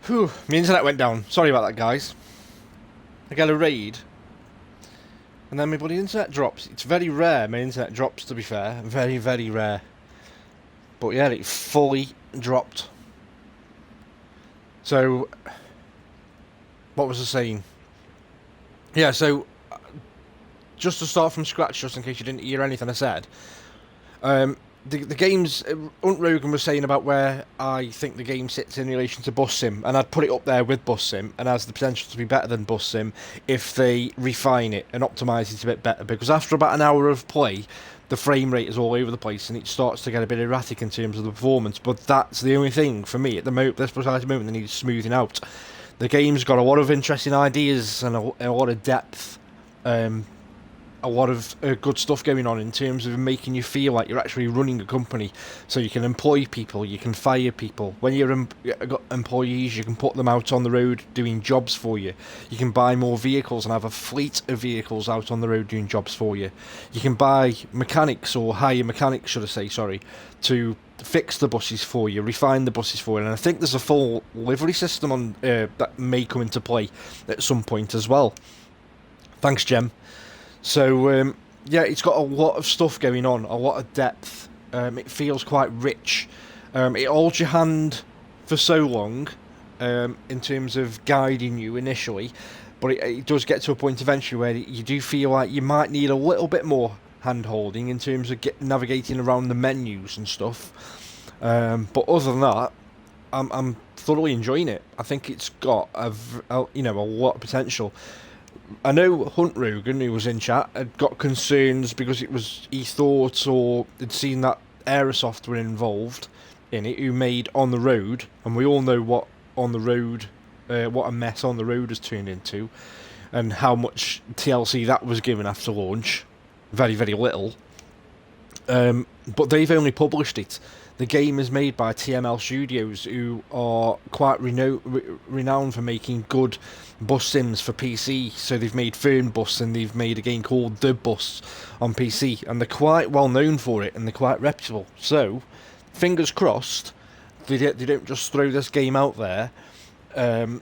Whew, my internet went down. Sorry about that, guys. I get a raid, and then my bloody internet drops. It's very rare my internet drops, to be fair. Very, very rare. But yeah, it fully dropped. So, what was I saying? Yeah, so, just to start from scratch, just in case you didn't hear anything I said. Um, the games, Hunt Rogan was saying about where I think the game sits in relation to Bus Sim, and I'd put it up there with Bus Sim, and has the potential to be better than Bus Sim if they refine it and optimise it a bit better. Because after about an hour of play, the frame rate is all over the place, and it starts to get a bit erratic in terms of the performance. But that's the only thing for me at the moment. This precise moment, they need smoothing out. The game's got a lot of interesting ideas and a lot of depth. Um, a lot of good stuff going on in terms of making you feel like you're actually running a company. So you can employ people, you can fire people. When you're got employees, you can put them out on the road doing jobs for you. You can buy more vehicles and have a fleet of vehicles out on the road doing jobs for you. You can buy mechanics, or hire mechanics, should I say, sorry, to fix the buses for you, refine the buses for you. And I think there's a full livery system on that may come into play at some point as well. Thanks, Jem. So, yeah, it's got a lot of stuff going on, a lot of depth. It feels quite rich. It holds your hand for so long in terms of guiding you initially, but it does get to a point eventually where you do feel like you might need a little bit more hand holding in terms of navigating around the menus and stuff. But other than that, I'm thoroughly enjoying it. I think it's got a lot of potential. I know Hunt Rogan, who was in chat, had got concerns because he thought or had seen that Aerosoft were involved in it, who made On the Road, and we all know what On the Road, what a mess On the Road has turned into, and how much TLC that was given after launch. Very, very little. But they've only published it. The game is made by TML Studios, who are quite renowned for making good bus sims for PC. So they've made Fernbus, and they've made a game called The Bus on PC, and they're quite well known for it, and they're quite reputable. So, fingers crossed, they don't just throw this game out there, and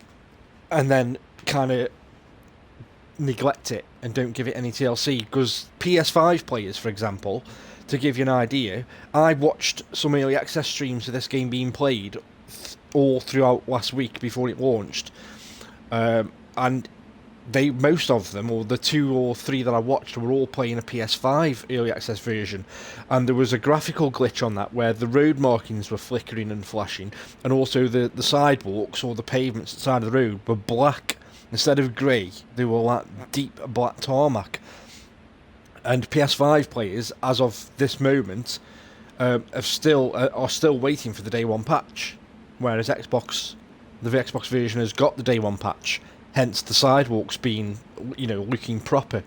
then kind of neglect it and don't give it any TLC. Because PS5 players, for example, to give you an idea, I watched some early access streams of this game being played all throughout last week before it launched, and most of them, or the 2 or 3 that I watched, were all playing a PS5 early access version, and there was a graphical glitch on that where the road markings were flickering and flashing, and also the sidewalks or the pavements at the side of the road were black instead of grey. They were like deep black tarmac. And PS5 players, as of this moment, are still waiting for the day one patch, whereas the Xbox version has got the day one patch. Hence the sidewalks being, looking proper.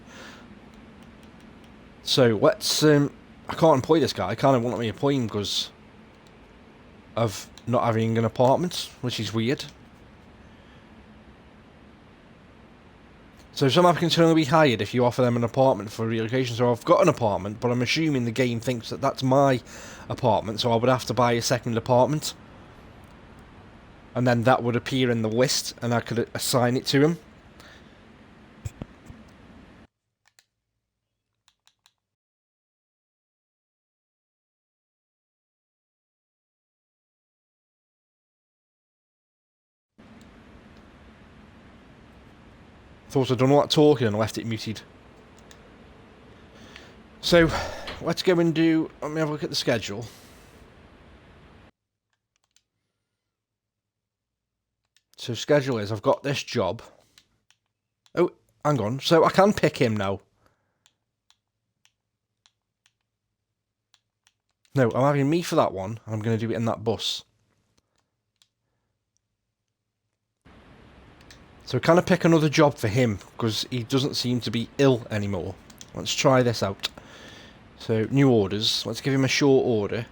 So let's. I can't employ this guy. I kind of want me to employ him because of not having an apartment, which is weird. So some applicants can only be hired if you offer them an apartment for relocation. So I've got an apartment, but I'm assuming the game thinks that that's my apartment, so I would have to buy a second apartment. And then that would appear in the list, and I could assign it to him. Thought I'd done all that talking and left it muted. So, let's go and let me have a look at the schedule. So schedule is, I've got this job. Oh, hang on. So I can pick him now. No, I'm having me for that one. I'm going to do it in that bus. So can I pick another job for him? Because he doesn't seem to be ill anymore. Let's try this out. So, new orders. Let's give him a short order.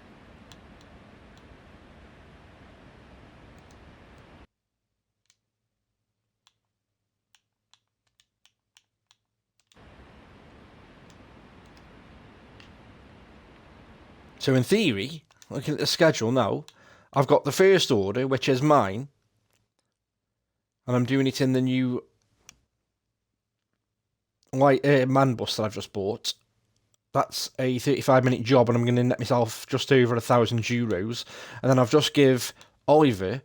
So in theory, looking at the schedule now, I've got the first order, which is mine, And I'm doing it in the new light man bus that I've just bought. That's a 35-minute job, and I'm going to net myself just over €1,000. And then I've just give Oliver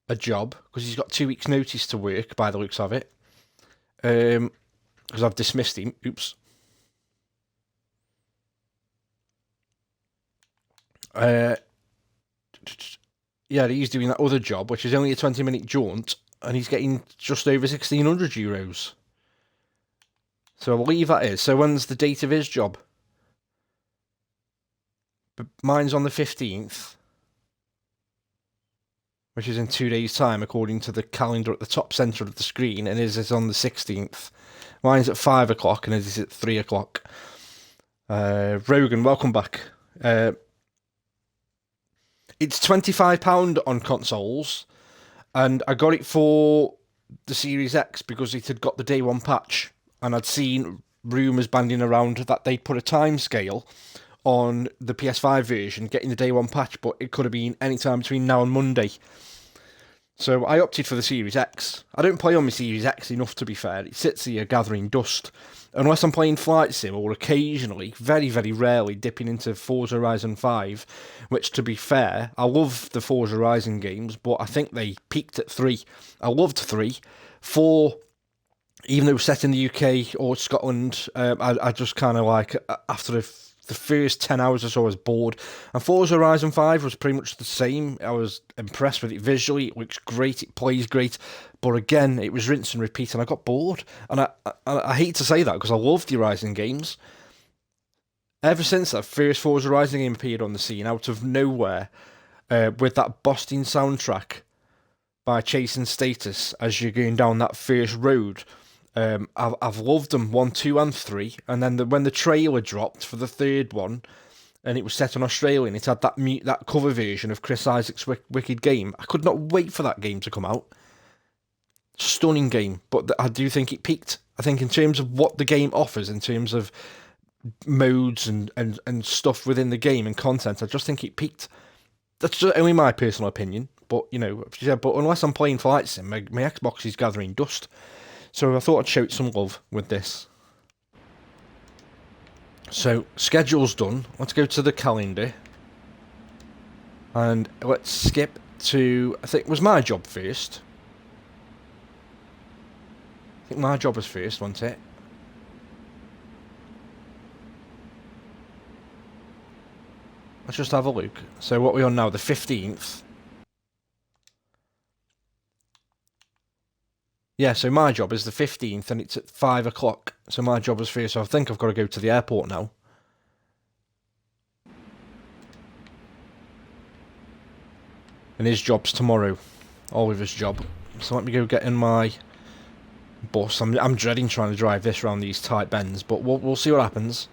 a job because he's got 2 weeks' notice to work by the looks of it. Because I've dismissed him. Oops. Yeah, he's doing that other job, which is only a 20-minute jaunt, and he's getting just over €1,600. So I believe that is. So when's the date of his job? Mine's on the 15th, which is in 2 days' time, according to the calendar at the top centre of the screen, and his is on the 16th. Mine's at 5 o'clock, and his is at 3 o'clock. Rogan, welcome back. It's £25 on consoles, and I got it for the Series X because it had got the day one patch, and I'd seen rumours banding around that they'd put a time scale on the PS5 version getting the day one patch, but it could have been any time between now and Monday. So I opted for the Series X. I don't play on my Series X enough, to be fair. It sits here gathering dust. Unless I'm playing Flight Sim, or occasionally, very, very rarely, dipping into Forza Horizon 5, which, to be fair, I love the Forza Horizon games, but I think they peaked at 3. I loved 3. 4, even though it was set in the UK or Scotland, I just kind of like, after the first 10 hours or so, I was bored. And Forza Horizon 5 was pretty much the same. I was impressed with it visually. It looks great. It plays great. But again, it was rinse and repeat, and I got bored. And I hate to say that because I love the Horizon games. Ever since that first Forza Horizon game appeared on the scene, out of nowhere, with that busting soundtrack by Chasing Status as you're going down that first road, I've loved them 1, 2, and 3, and then when the trailer dropped for the third one, and it was set on Australia, and it had that cover version of Chris Isaac's Wicked Game, I could not wait for that game to come out. Stunning game, but I do think it peaked. I think in terms of what the game offers, in terms of modes and stuff within the game and content, I just think it peaked. That's just only my personal opinion, but but unless I'm playing Flight Sim, my Xbox is gathering dust. So I thought I'd show it some love with this. So, schedule's done. Let's go to the calendar. And let's skip to, I think it was my job first. I think my job was first, wasn't it? Let's just have a look. So what are we on now? The 15th. Yeah, so my job is the 15th, and it's at 5 o'clock. So my job was first, so I think I've got to go to the airport now. And his job's tomorrow. Oliver's job. So let me go get in my bus. I'm dreading trying to drive this around these tight bends, but we'll see what happens.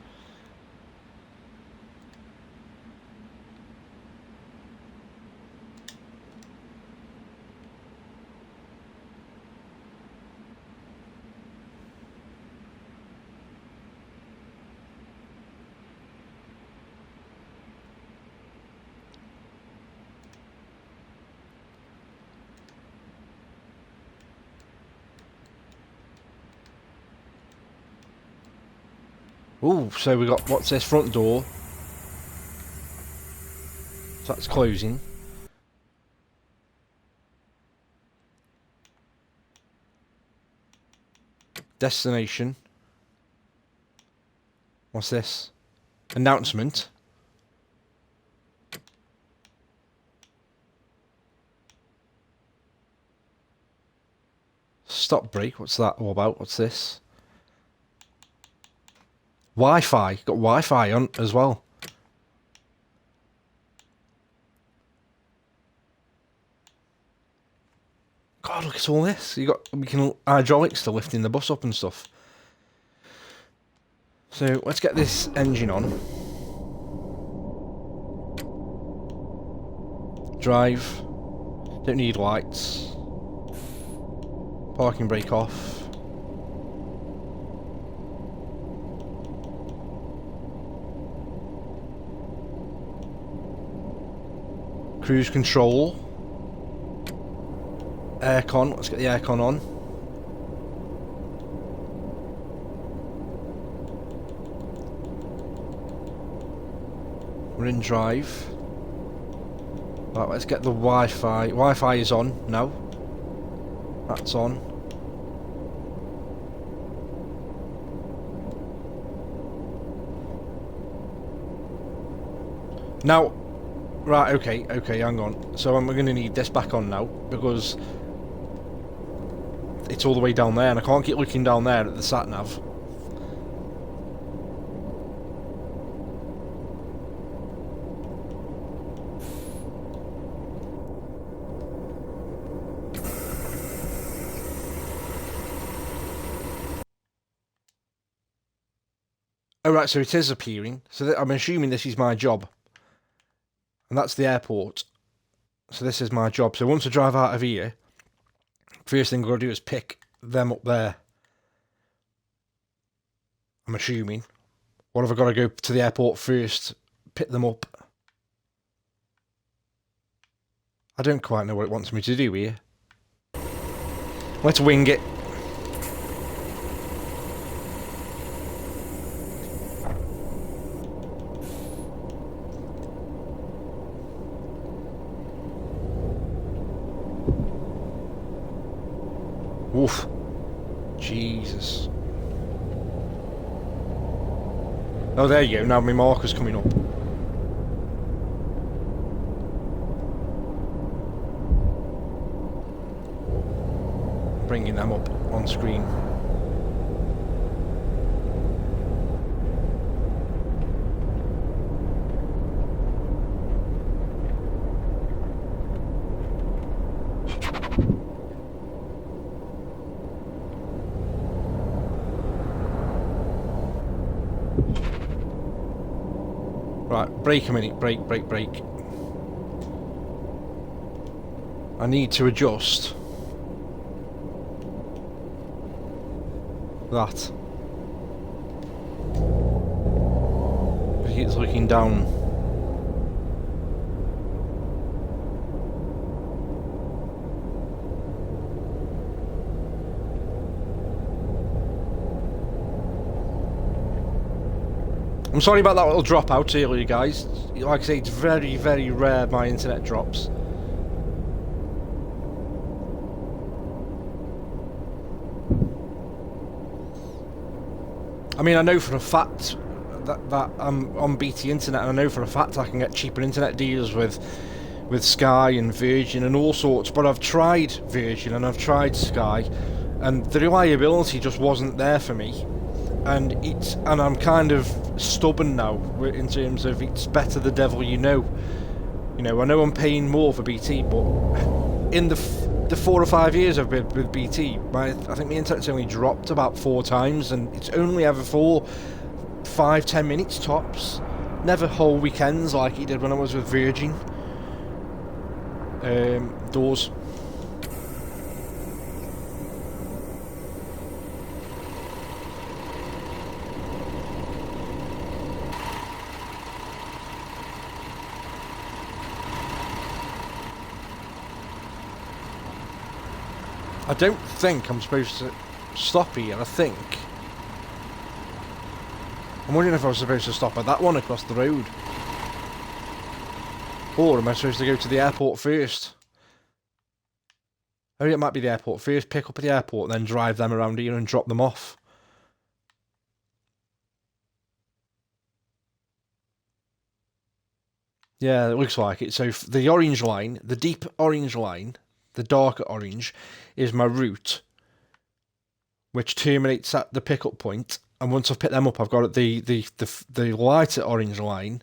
Ooh, so we got, what's this, front door. So that's closing. Destination. What's this? Announcement. Stop break, what's that all about? What's this? Wi-Fi. Got Wi-Fi on as well. God, look at all this. We can hydraulics to lifting the bus up and stuff. So let's get this engine on. Drive. Don't need lights. Parking brake off. Cruise control. aircon. Let's get the aircon on. We're in drive. Right, let's get the Wi-Fi. Wi-Fi is on now. That's on. Now, right, okay, hang on. So I'm going to need this back on now, because it's all the way down there, and I can't keep looking down there at the sat-nav. Oh, right, so it is appearing. So I'm assuming this is my job. And that's the airport. So this is my job. So once I drive out of here, first thing I've got to do is pick them up there. I'm assuming. Or have I got to go to the airport first, pick them up? I don't quite know what it wants me to do here. Let's wing it. Oof. Jesus. Oh, there you go. Now my marker's coming up. Bringing them up on screen. Right, brake a minute, brake. I need to adjust that. It's looking down. I'm sorry about that little drop out earlier, guys. Like I say, it's very, very rare my internet drops. I mean, I know for a fact that I'm on BT Internet, and I know for a fact I can get cheaper internet deals with Sky and Virgin and all sorts, but I've tried Virgin and I've tried Sky, and the reliability just wasn't there for me. And I'm kind of stubborn now in terms of it's better the devil you know. You know, I know I'm paying more for BT, but in the 4 or 5 years I've been with BT, I think my internet's only dropped about 4 times, and it's only ever for 5-10 minutes tops. Never whole weekends like it did when I was with Virgin. Doors. I don't think I'm supposed to stop here, I think. I'm wondering if I was supposed to stop at that one across the road. Or am I supposed to go to the airport first? I think it might be the airport first, pick up at the airport, and then drive them around here and drop them off. Yeah, it looks like it. So the orange line, the deep orange line, the darker orange, is my route, which terminates at the pickup point. And once I've picked them up, I've got the lighter orange line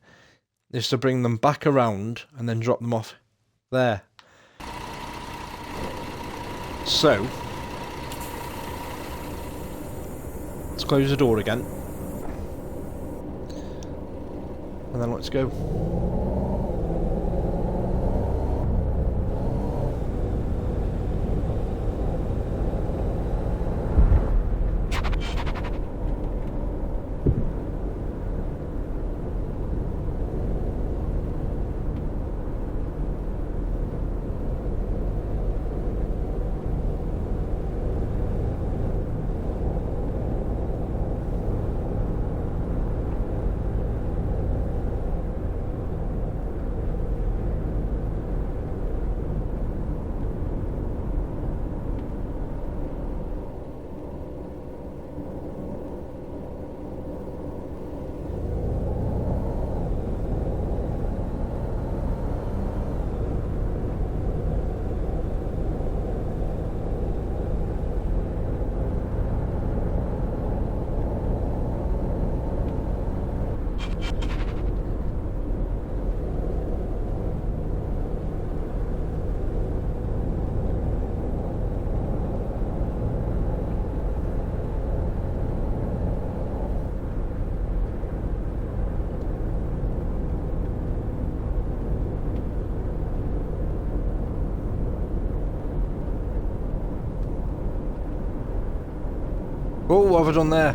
is to bring them back around and then drop them off there. So let's close the door again, and then let's go. Oh, what have I done there?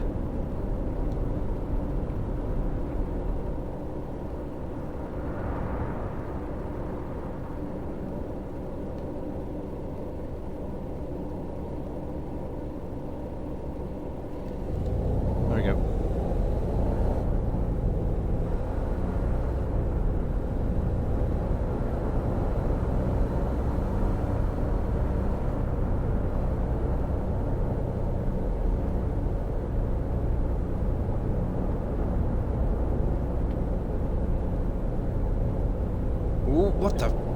There we go. Ooh, what the?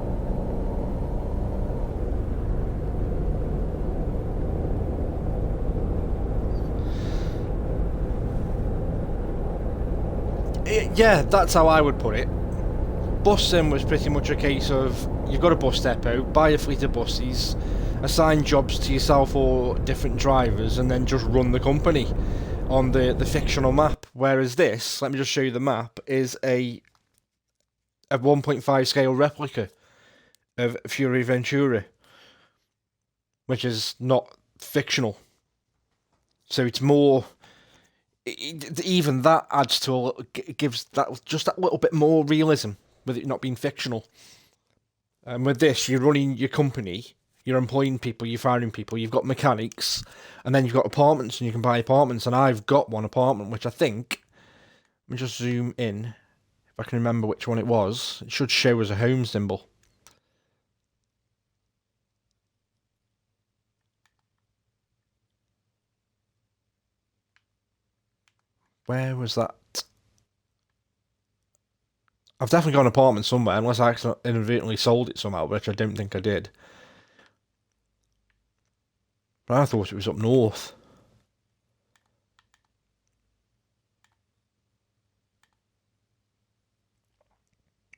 Yeah, that's how I would put it. Bus sim was pretty much a case of you've got a bus depot, buy a fleet of buses, assign jobs to yourself or different drivers, and then just run the company on the fictional map. Whereas this, let me just show you the map, is a 1.5 scale replica of Fury Ventura, which is not fictional. So it's more. Even that adds to gives that just that little bit more realism with it not being fictional. And with this, you're running your company, you're employing people, you're firing people, you've got mechanics, and then you've got apartments, and you can buy apartments. And I've got one apartment, which I think. Let me just zoom in. If I can remember which one it was, it should show as a home symbol. Where was that? I've definitely got an apartment somewhere, unless I inadvertently sold it somehow, which I don't think I did. But I thought it was up north.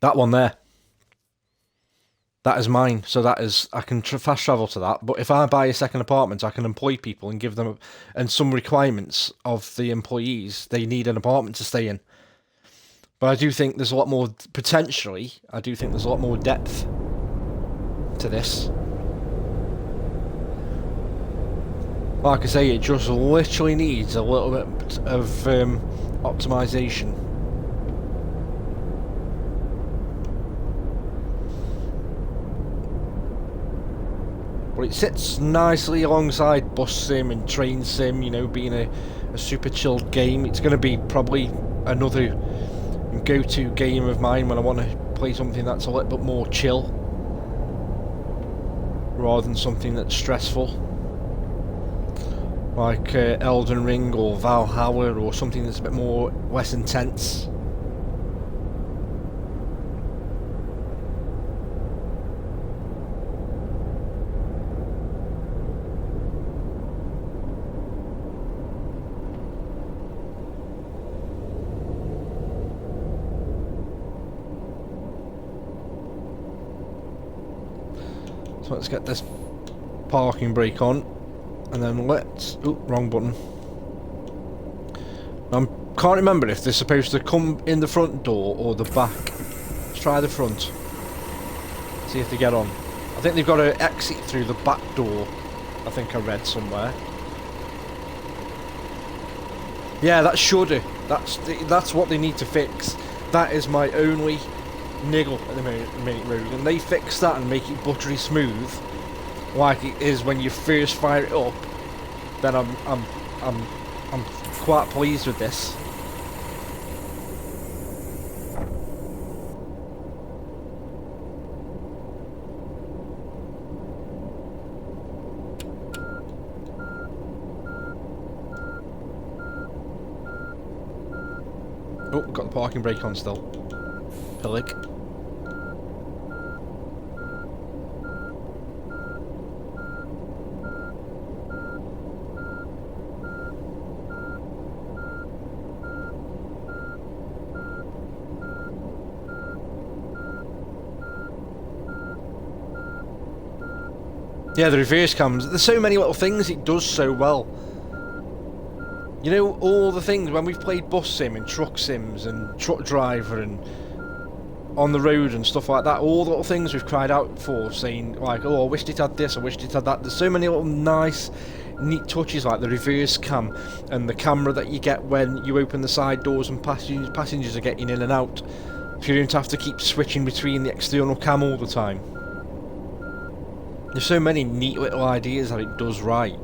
That one there. That is mine, so that is, I can fast travel to that, but if I buy a second apartment, I can employ people and give them, and some requirements of the employees, they need an apartment to stay in. But I do think there's a lot more, potentially, I do think there's a lot more depth to this. Like I say, it just literally needs a little bit of optimization. But it sits nicely alongside Bus Sim and Train Sim, you know, being a super chilled game. It's going to be probably another go-to game of mine when I want to play something that's a little bit more chill, rather than something that's stressful. Like Elden Ring or Valhalla, or something that's a bit less intense. So let's get this parking brake on, and then let's... Oh, wrong button. I can't remember if they're supposed to come in the front door or the back. Let's try the front. See if they get on. I think they've got to exit through the back door. I think I read somewhere. Yeah, that should. That's what they need to fix. That is my only niggle at the minute, Rogan. They fix that and make it buttery smooth, like it is when you first fire it up. Then I'm quite pleased with this. Oh, got the parking brake on still. Pillig. Yeah, the reverse cams. There's so many little things it does so well. You know, all the things when we've played Bus Sim and Truck Sims and Truck Driver and on the road and stuff like that, all the little things we've cried out for, saying like, oh, I wished it had this, I wished it had that. There's so many little nice neat touches like the reverse cam and the camera that you get when you open the side doors and passengers are getting in and out. So you don't have to keep switching between the external cam all the time. There's so many neat little ideas that it does right.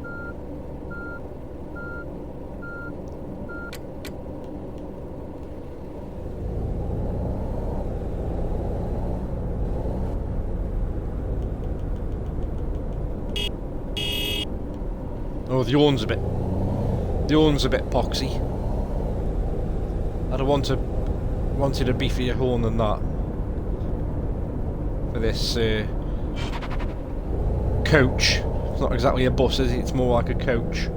Oh, the horn's a bit poxy. I'd have wanted a beefier horn than that for this coach. It's not exactly a bus, is it? It's more like a coach.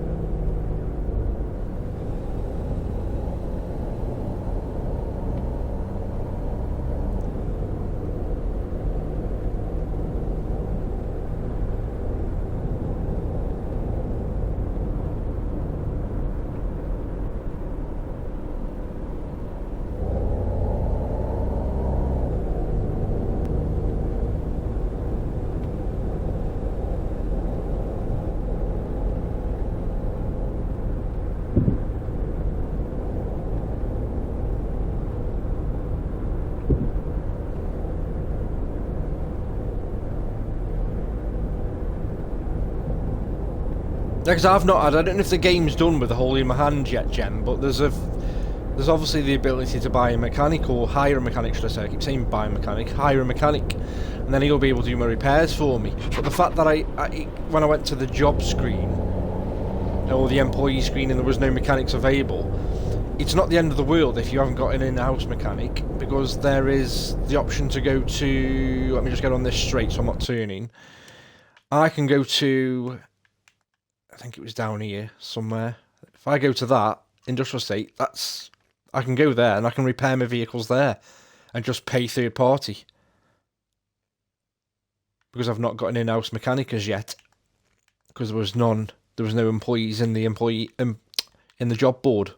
Yeah, because I've not had. I don't know if the game's done with the Hole in My Hand yet, Jem, but there's obviously the ability to buy a mechanic or hire a mechanic, should I say? I keep saying buy a mechanic, hire a mechanic, and then he'll be able to do my repairs for me. But the fact that when I went to the job screen or the employee screen and there was no mechanics available, it's not the end of the world if you haven't got an in-house mechanic, because there is the option to go to. Let me just get on this straight so I'm not turning. I can go to. I think it was down here somewhere. If I go to that industrial estate, I can go there and I can repair my vehicles there and just pay third party, because I've not got an in-house mechanic as yet, because there was no employees in the in the job board.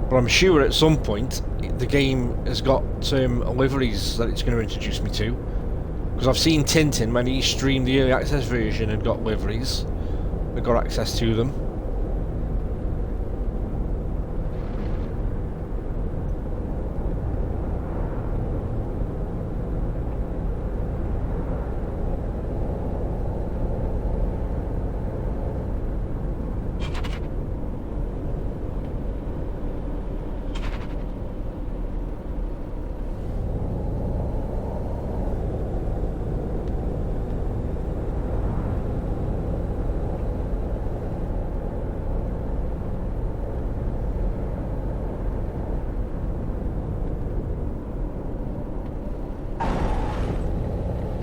But I'm sure at some point the game has got liveries that it's going to introduce me to. Because I've seen Tintin, when he streamed the early access version, had got liveries. I got access to them.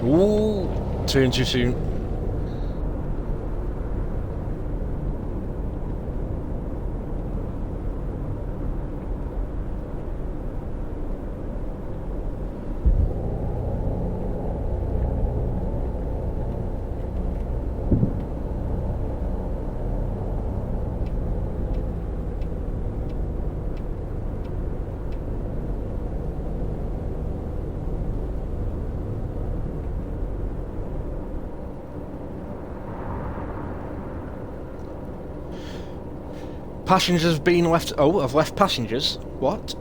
Ooh, turn too soon. Passengers have been left. Oh, I've left passengers? What?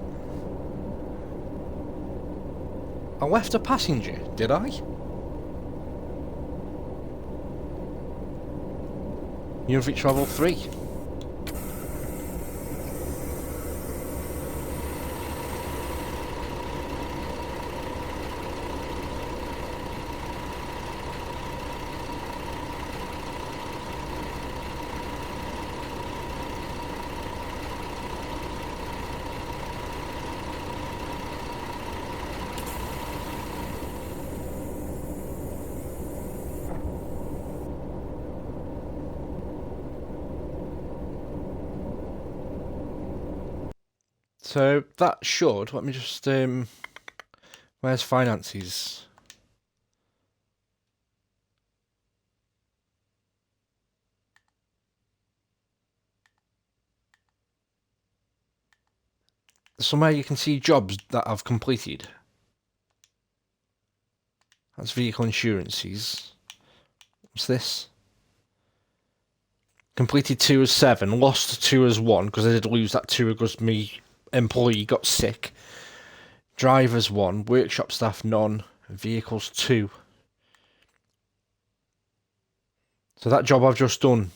I left a passenger, did I? Unifit Travel 3. So that should, let me just, where's finances? Somewhere you can see jobs that I've completed. That's vehicle insurances. What's this? Completed 2 as 7, lost 2 as 1, because I did lose that 2 because me employee got sick. Drivers 1, workshop staff none, vehicles 2. So that job I've just done.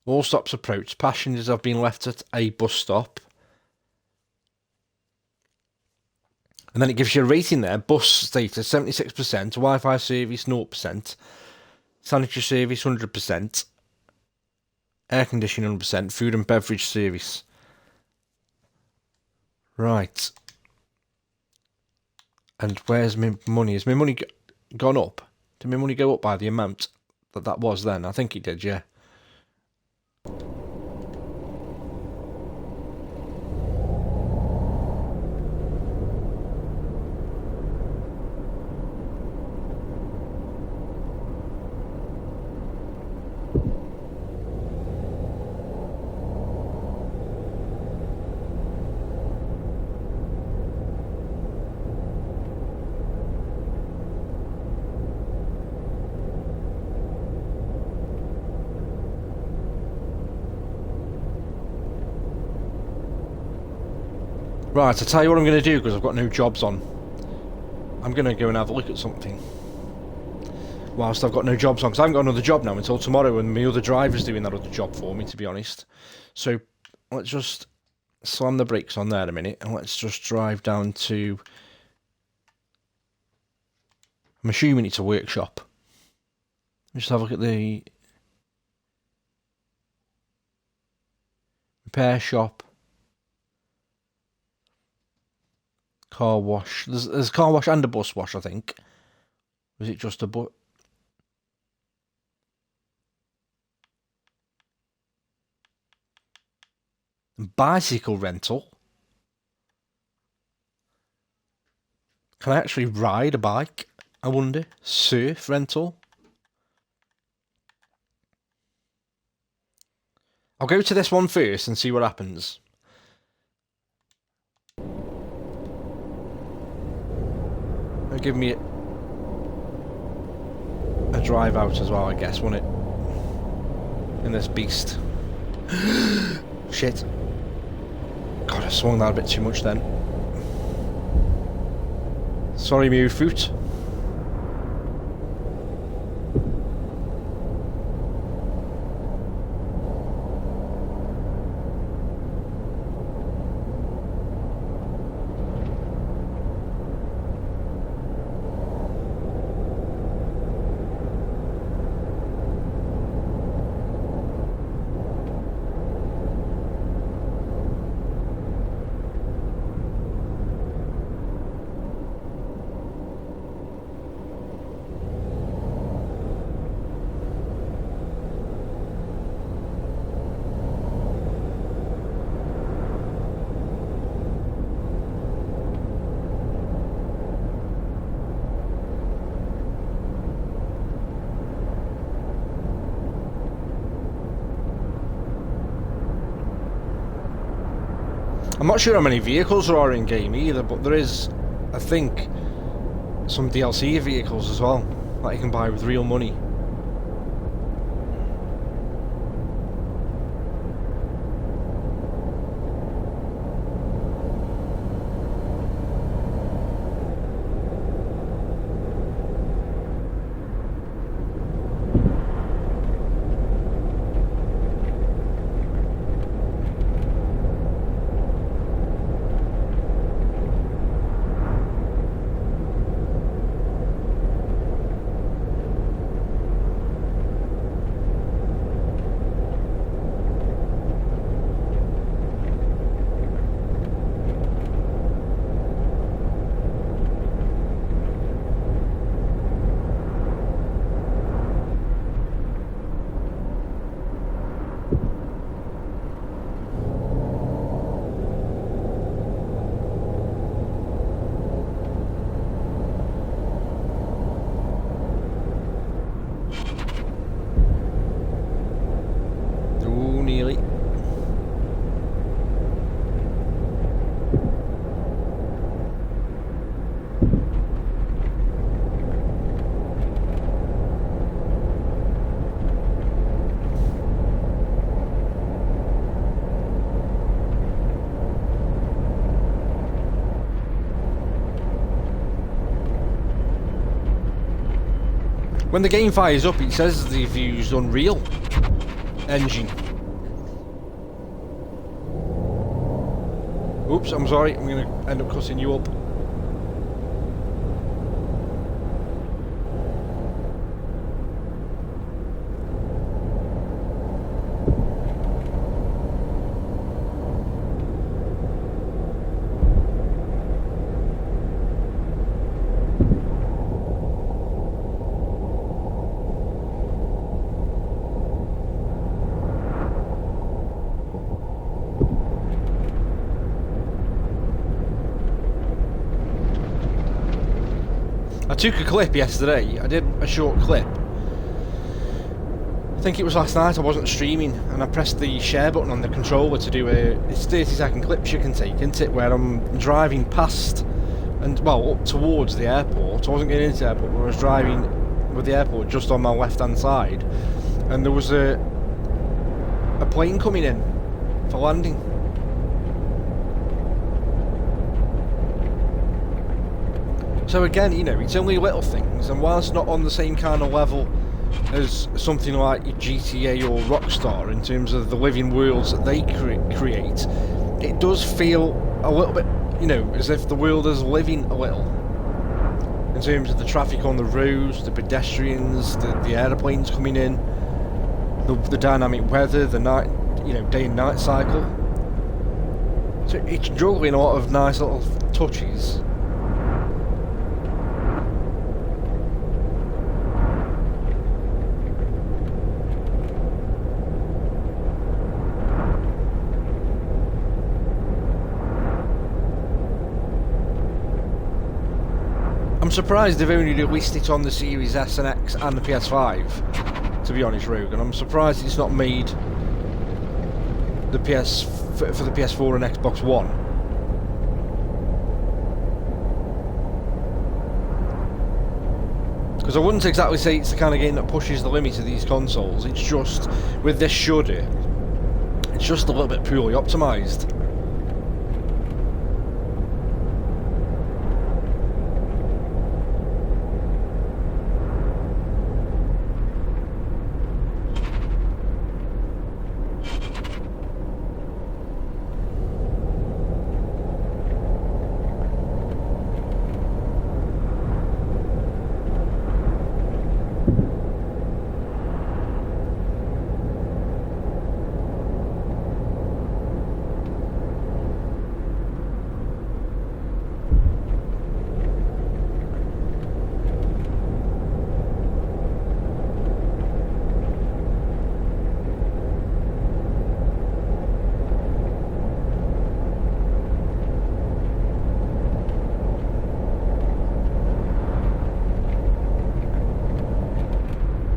All stops approached. Passengers have been left at a bus stop. And then it gives you a rating there. Bus status 76%, Wi-Fi service 0%, sanitary service 100%, air conditioning 100%, food and beverage service. Right. And where's my money? Has my money gone up? Did my money go up by the amount that was then? I think it did, yeah. Right, I'll tell you what I'm going to do because I've got no jobs on. I'm going to go and have a look at something. Whilst I've got no jobs on, because I haven't got another job now until tomorrow, and my other driver's doing that other job for me, to be honest. So, let's just slam the brakes on there a minute, and let's just drive down to... I'm assuming it's a workshop. Just have a look at the... repair shop. Car wash. There's a car wash and a bus wash, I think. Was it just a bus? Bicycle rental. Can I actually ride a bike? I wonder. Surf rental. I'll go to this one first and see what happens. It'll give me a drive out as well, I guess, won't it? In this beast. Shit. God, I swung that a bit too much then. Sorry, Mew Fruit. I'm not sure how many vehicles there are in game either, but there is, I think, some DLC vehicles as well that you can buy with real money. When the game fires up, it says they've used Unreal Engine. Oops, I'm sorry, I'm going to end up cutting you up. I took a clip yesterday. I did a short clip. I think it was last night. I wasn't streaming, and I pressed the share button on the controller to do it's 30-second clips you can take, isn't it? Where I'm driving past and well up towards the airport. I wasn't getting into the airport, but I was driving with the airport just on my left-hand side, and there was a plane coming in for landing. So again, you know, it's only little things, and whilst not on the same kind of level as something like GTA or Rockstar in terms of the living worlds that they create, it does feel a little bit, you know, as if the world is living a little. In terms of the traffic on the roads, the pedestrians, the airplanes coming in, the dynamic weather, the night, you know, day and night cycle. So it's juggling a lot of nice little touches. I'm surprised they've only released it on the Series S and X and the PS5, to be honest, Rogan. I'm surprised it's not made the for the PS4 and Xbox One. Because I wouldn't exactly say it's the kind of game that pushes the limit of these consoles. It's just, with this shudder, it's just a little bit poorly optimised.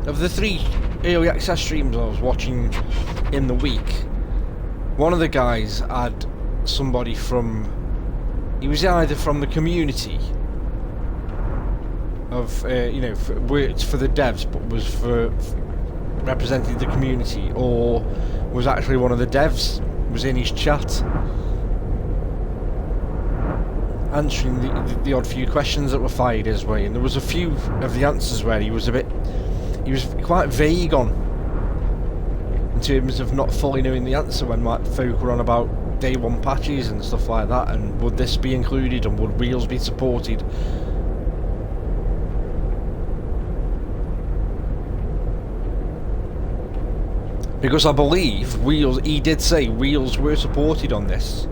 Of the 3 early access streams I was watching in the week, one of the guys had somebody from, he was either from the community of, you know, worked for the devs but was represented the community, or was actually one of the devs, was in his chat answering the odd few questions that were fired his way, and there was a few of the answers where he was quite vague on, in terms of not fully knowing the answer when like folk were on about day one patches and stuff like that, and would this be included and would Wheels be supported. Because I believe Wheels, he did say Wheels were supported on this.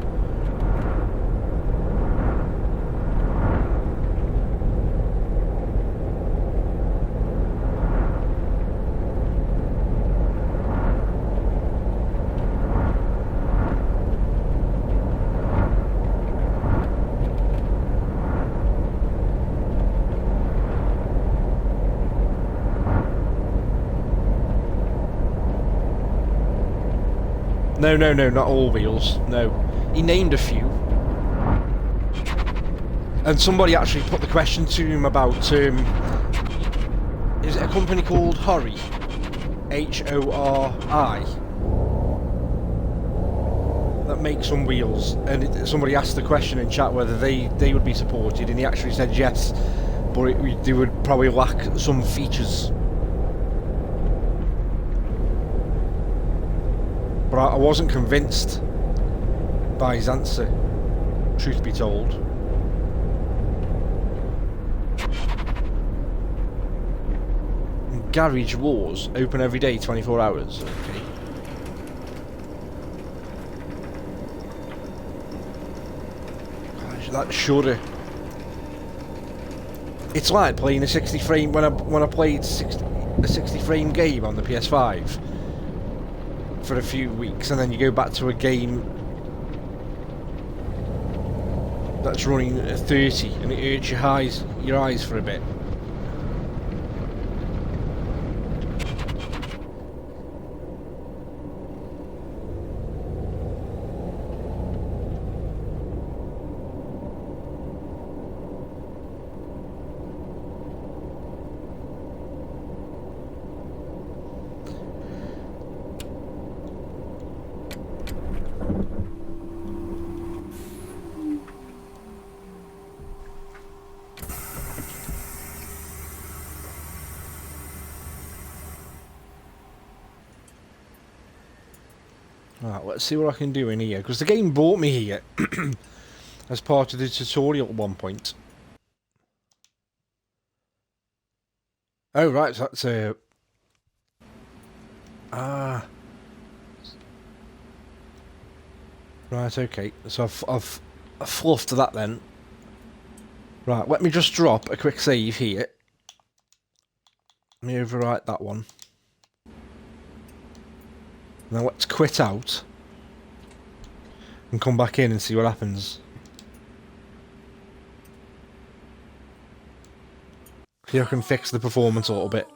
No, not all Wheels. No. He named a few. And somebody actually put the question to him about, is it a company called Hori? H-O-R-I? That makes some wheels. And somebody asked the question in chat whether they would be supported, and he actually said yes. but they would probably lack some features. But I wasn't convinced by his answer, truth be told. Garage Wars, open every day, 24 hours. Okay. Gosh, that shudder. It's like playing a 60 frame when I played a 60 frame game on the PS5 for a few weeks, and then you go back to a game that's running at 30 and it hurts your eyes for a bit. Right, let's see what I can do in here, because the game brought me here as part of the tutorial at one point. Oh right, so that's a... Right, okay, so I've fluffed that then. Right, let me just drop a quick save here. Let me overwrite that one. Now let's quit out and come back in and see what happens. See if I can fix the performance a little bit.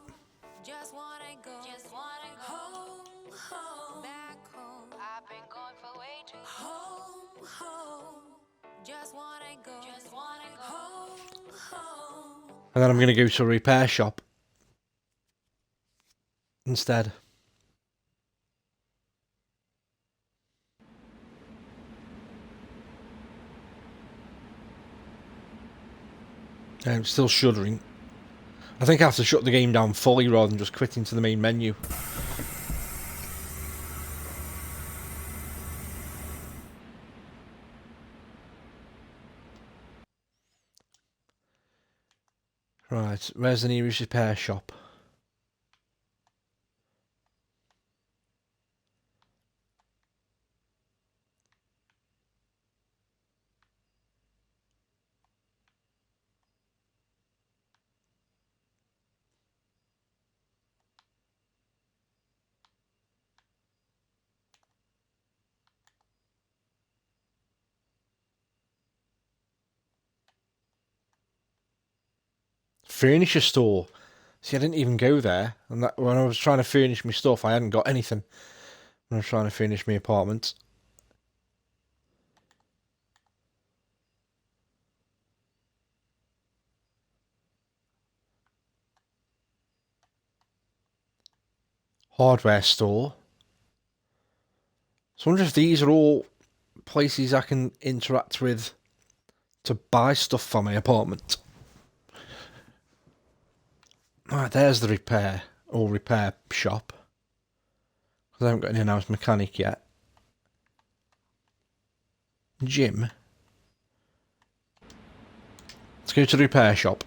And then I'm going to go to a repair shop instead. I'm still shuddering. I think I have to shut the game down fully rather than just quitting to the main menu. Right, where's the nearest repair shop? Furniture store. See, I didn't even go there. And that, when I was trying to furnish my stuff, I hadn't got anything. When I was trying to furnish my apartment. Hardware store. So I wonder if these are all places I can interact with to buy stuff for my apartment. Right, there's the repair shop. Because I haven't got an in-house mechanic yet. Gym. Let's go to the repair shop.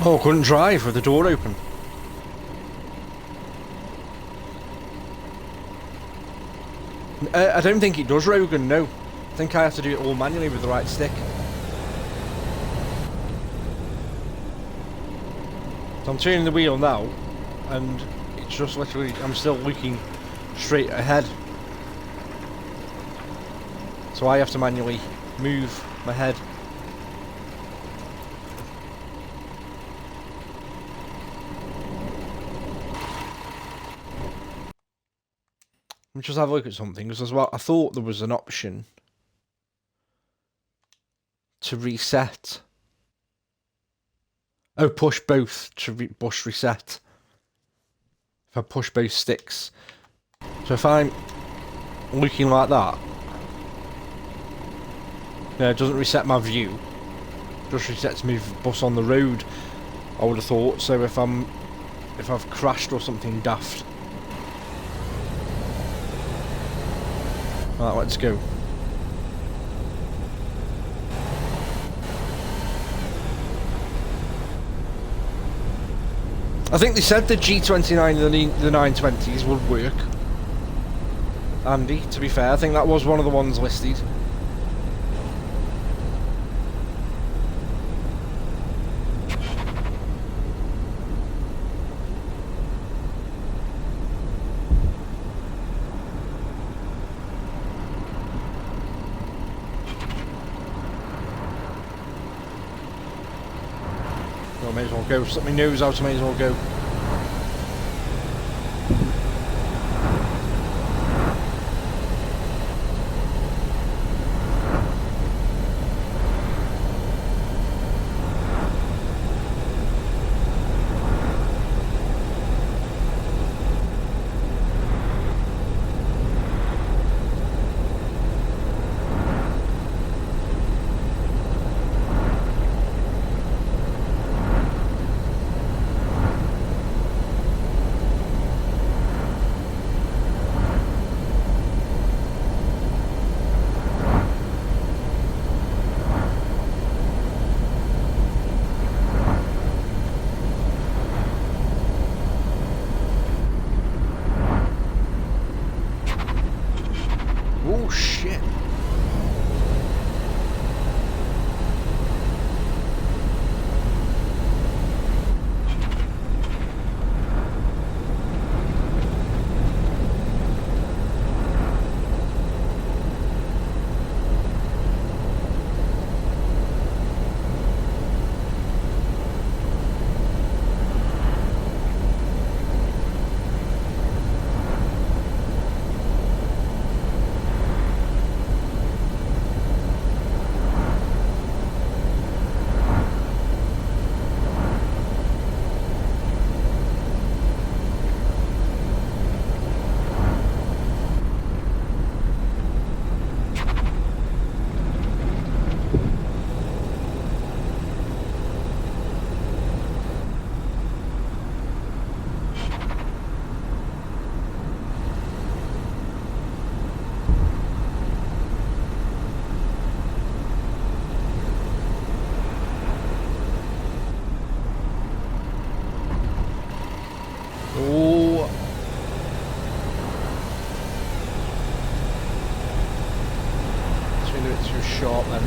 Oh, I couldn't drive with the door open. I don't think it does, Rogan, no. I think I have to do it all manually with the right stick. So I'm turning the wheel now, and it's just literally, I'm still looking straight ahead. So I have to manually move my head. Let me just have a look at something, because as well, I thought there was an option to reset. Oh, push both to push reset. If I push both sticks. So if I'm looking like that, yeah, it doesn't reset my view. It just resets me bus on the road, I would have thought. So if I've crashed or something daft. Right, let's go. I think they said the G29 and the 920s would work. Andy, to be fair, I think that was one of the ones listed. Well, I may as well go. Stuck my nose out, I may as well go. Oh shit. Oh. It's been a bit too short then.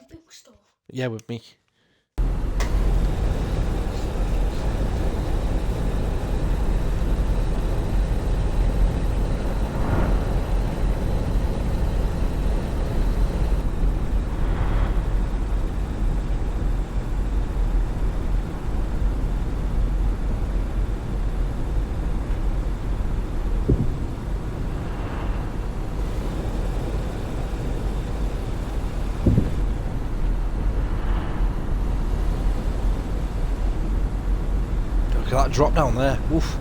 bookstore. Yeah, with me. Look at that drop down there. Oof.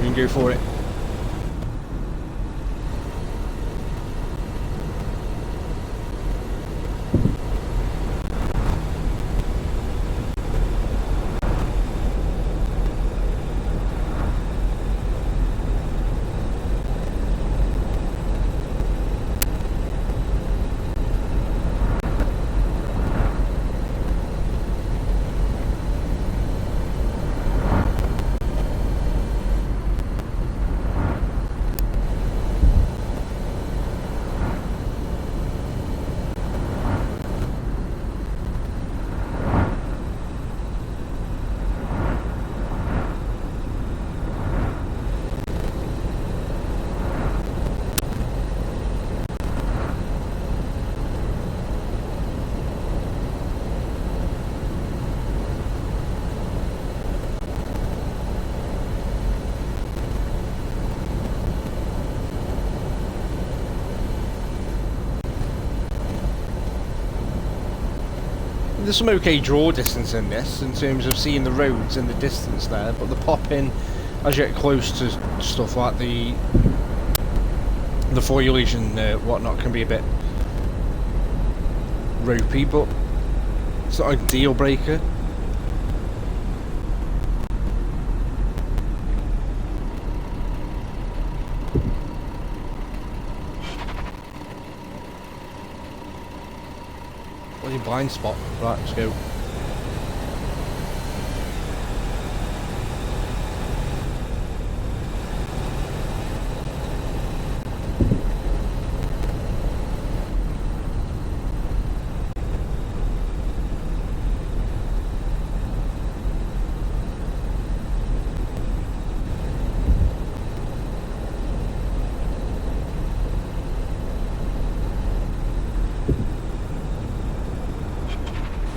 We can go for it. There's some okay draw distance in this, in terms of seeing the roads and the distance there, but the pop-in, as you get close to stuff like the foliage and whatnot, can be a bit ropey, but it's not a deal breaker. Bloody blind spot. Right, let's go.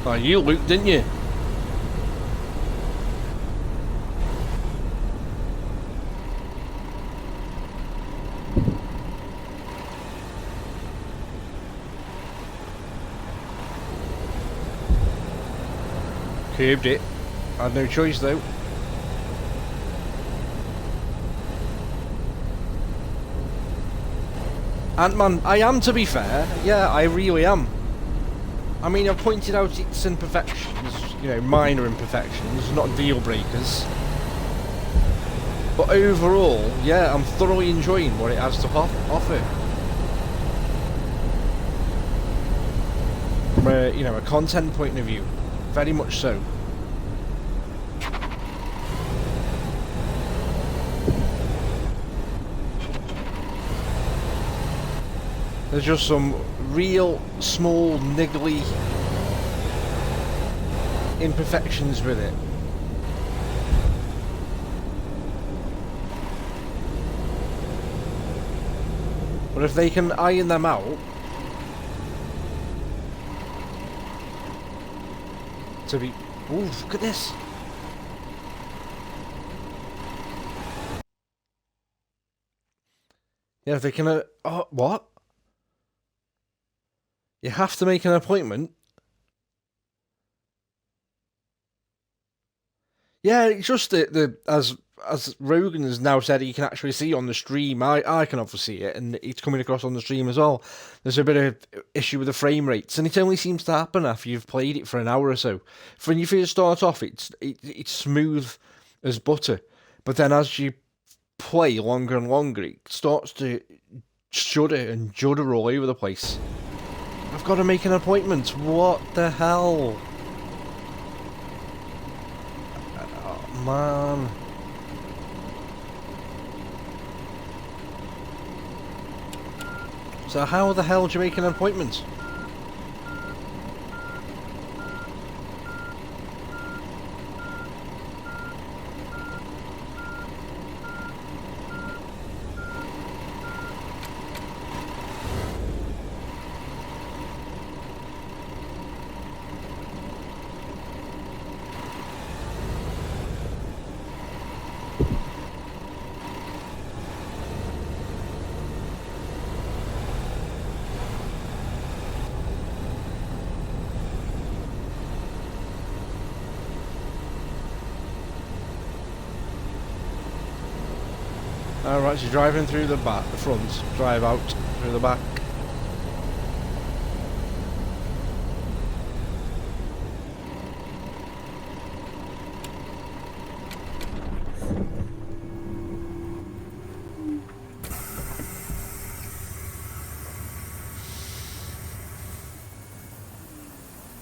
Oh, you looped, didn't you? Curbed it. I had no choice though. Ant-Man, I am, to be fair. Yeah, I really am. I mean, I've pointed out its imperfections, you know, minor imperfections, not deal breakers. But overall, yeah, I'm thoroughly enjoying what it has to offer. From a, you know, a content point of view, very much so. There's just some real small niggly imperfections with it, But if they can iron them out to be... Ooh, look at this. Yeah, if they can... oh, what? You have to make an appointment? Yeah, it's just as Rogan has now said he can actually see on the stream. I can obviously see it, and it's coming across on the stream as well. There's a bit of issue with the frame rates, and it only seems to happen after you've played it for an hour or so. When you first start off, it's smooth as butter, but then as you play longer and longer, it starts to shudder and judder all over the place. I've got to make an appointment. What the hell? Oh, man. So how the hell do you make an appointment? Alright, so you're driving through the back, the front, drive out through the back.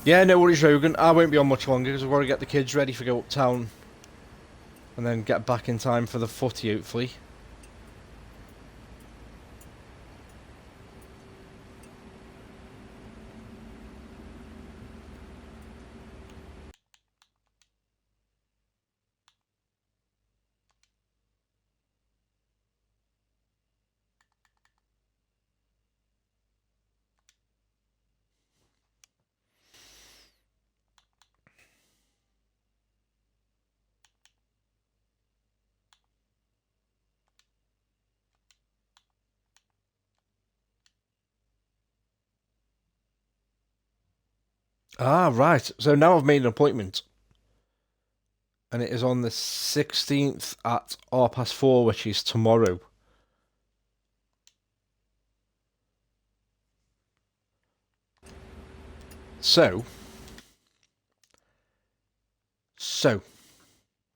Yeah, no worries, Rogan. I won't be on much longer because I've got to get the kids ready for go uptown and then get back in time for the footy, hopefully. Ah, right. So now I've made an appointment. And it is on the 16th at 4:30, which is tomorrow. So,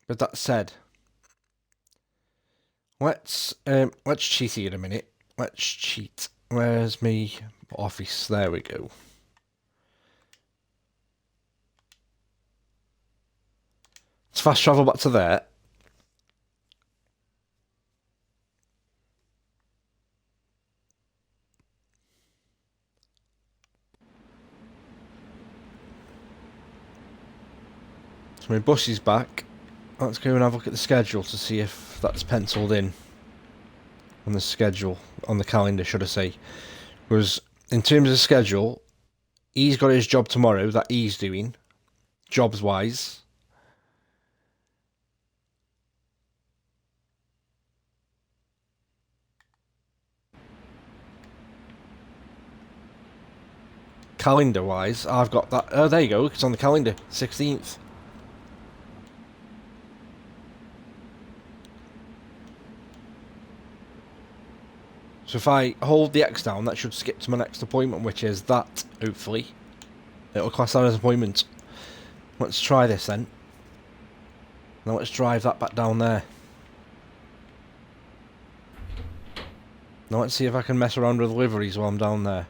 with that said, let's cheat here in a minute. Let's cheat. Where's me office? There we go. Let's fast travel back to there. So my bus is back. Let's go and have a look at the schedule to see if that's penciled in on the schedule, on the calendar, should I say. Because in terms of the schedule, he's got his job tomorrow that he's doing, jobs-wise. Calendar-wise, I've got that. Oh, there you go. It's on the calendar, 16th. So if I hold the X down, that should skip to my next appointment, which is that, hopefully. It'll class that as an appointment. Let's try this then. Now let's drive that back down there. Now let's see if I can mess around with deliveries while I'm down there.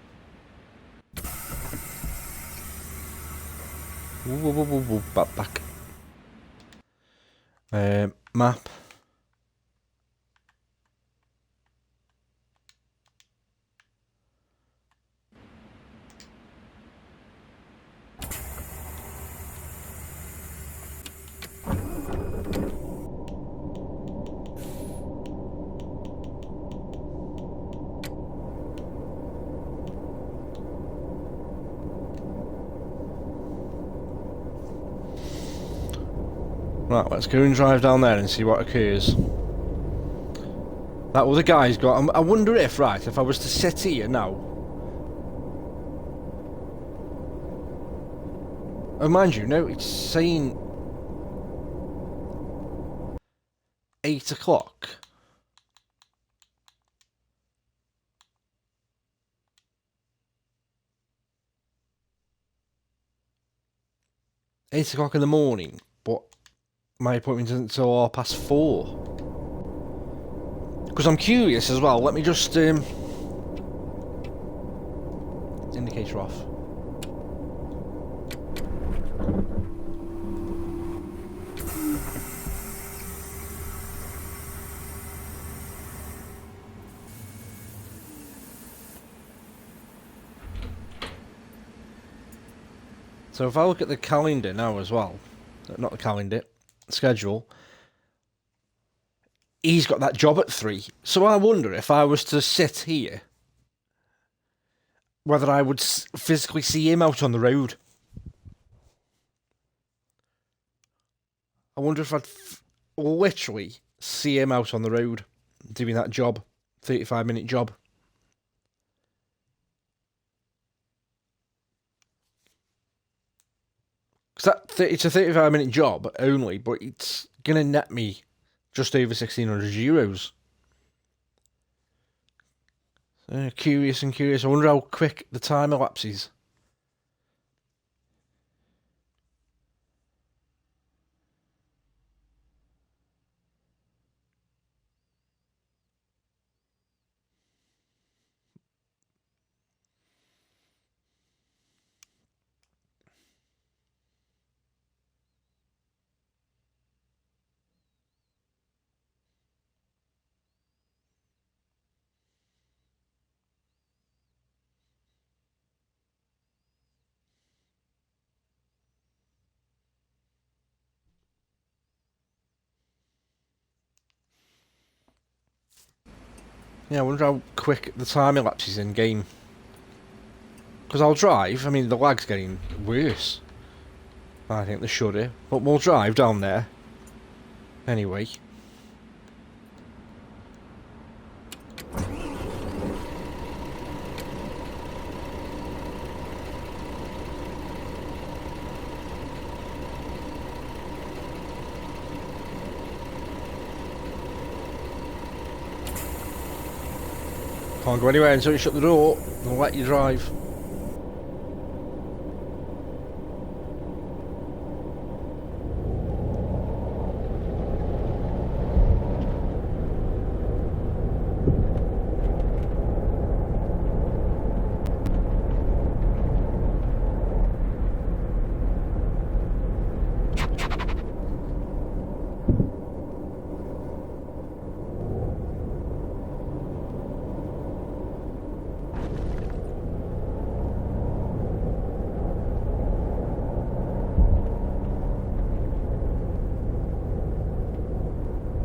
Back. Map. Right, let's go and drive down there and see what occurs. That other guy's got... I wonder if, right, if I was to sit here now... Oh, mind you, no, it's saying... 8 o'clock. $8 in the morning, but my appointment isn't until 4:30. Because I'm curious as well. Let me just indicator off. So if I look at the calendar now as well, not the calendar, schedule, he's got that job at 3. So I wonder if I was to sit here, whether I would physically see him out on the road. I wonder if I'd literally see him out on the road doing that job, 35-minute job. Because it's a 35-minute job only, but it's going to net me just over €1,600. Curious and curious. I wonder how quick the time elapses. Yeah, I wonder how quick the time elapses in game. Because I'll drive. I mean, the lag's getting worse. I think they should have. But we'll drive down there. Anyway. Can't go anywhere until you shut the door. They'll let you drive.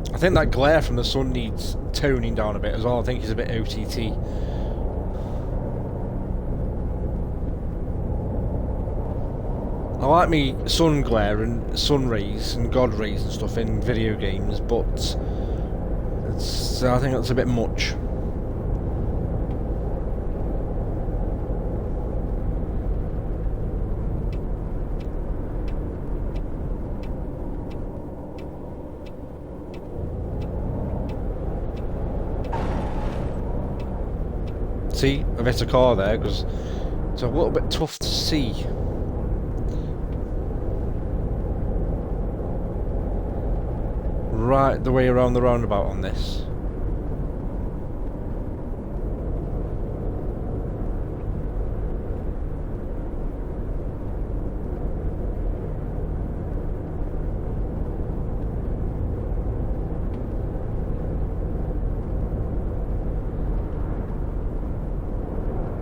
I think that glare from the sun needs toning down a bit as well. I think he's a bit OTT. I like me sun glare and sun rays and god rays and stuff in video games, but I think that's a bit much. See, I've hit a car there because it's a little bit tough to see. Right the way around the roundabout on this.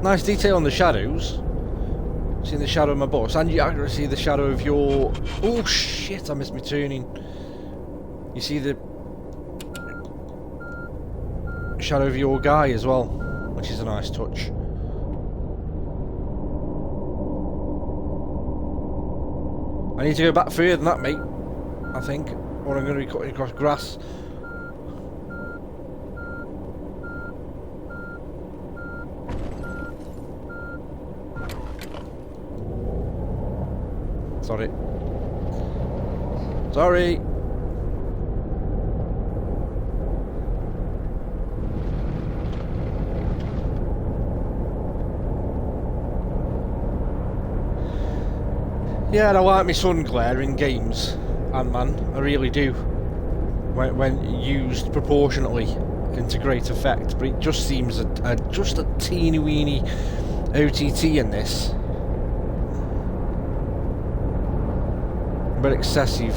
Nice detail on the shadows. Seeing the shadow of my bus, and you actually see the shadow of your... Oh shit, I missed my turning. You see the shadow of your guy as well, which is a nice touch. I need to go back further than that, mate. I think. Or I'm going to be cutting across grass. Sorry. Sorry. Yeah, I like my sun glare in games, Ant-Man. I really do. When used proportionately into great effect, but it just seems just a teeny weeny OTT in this. But excessive.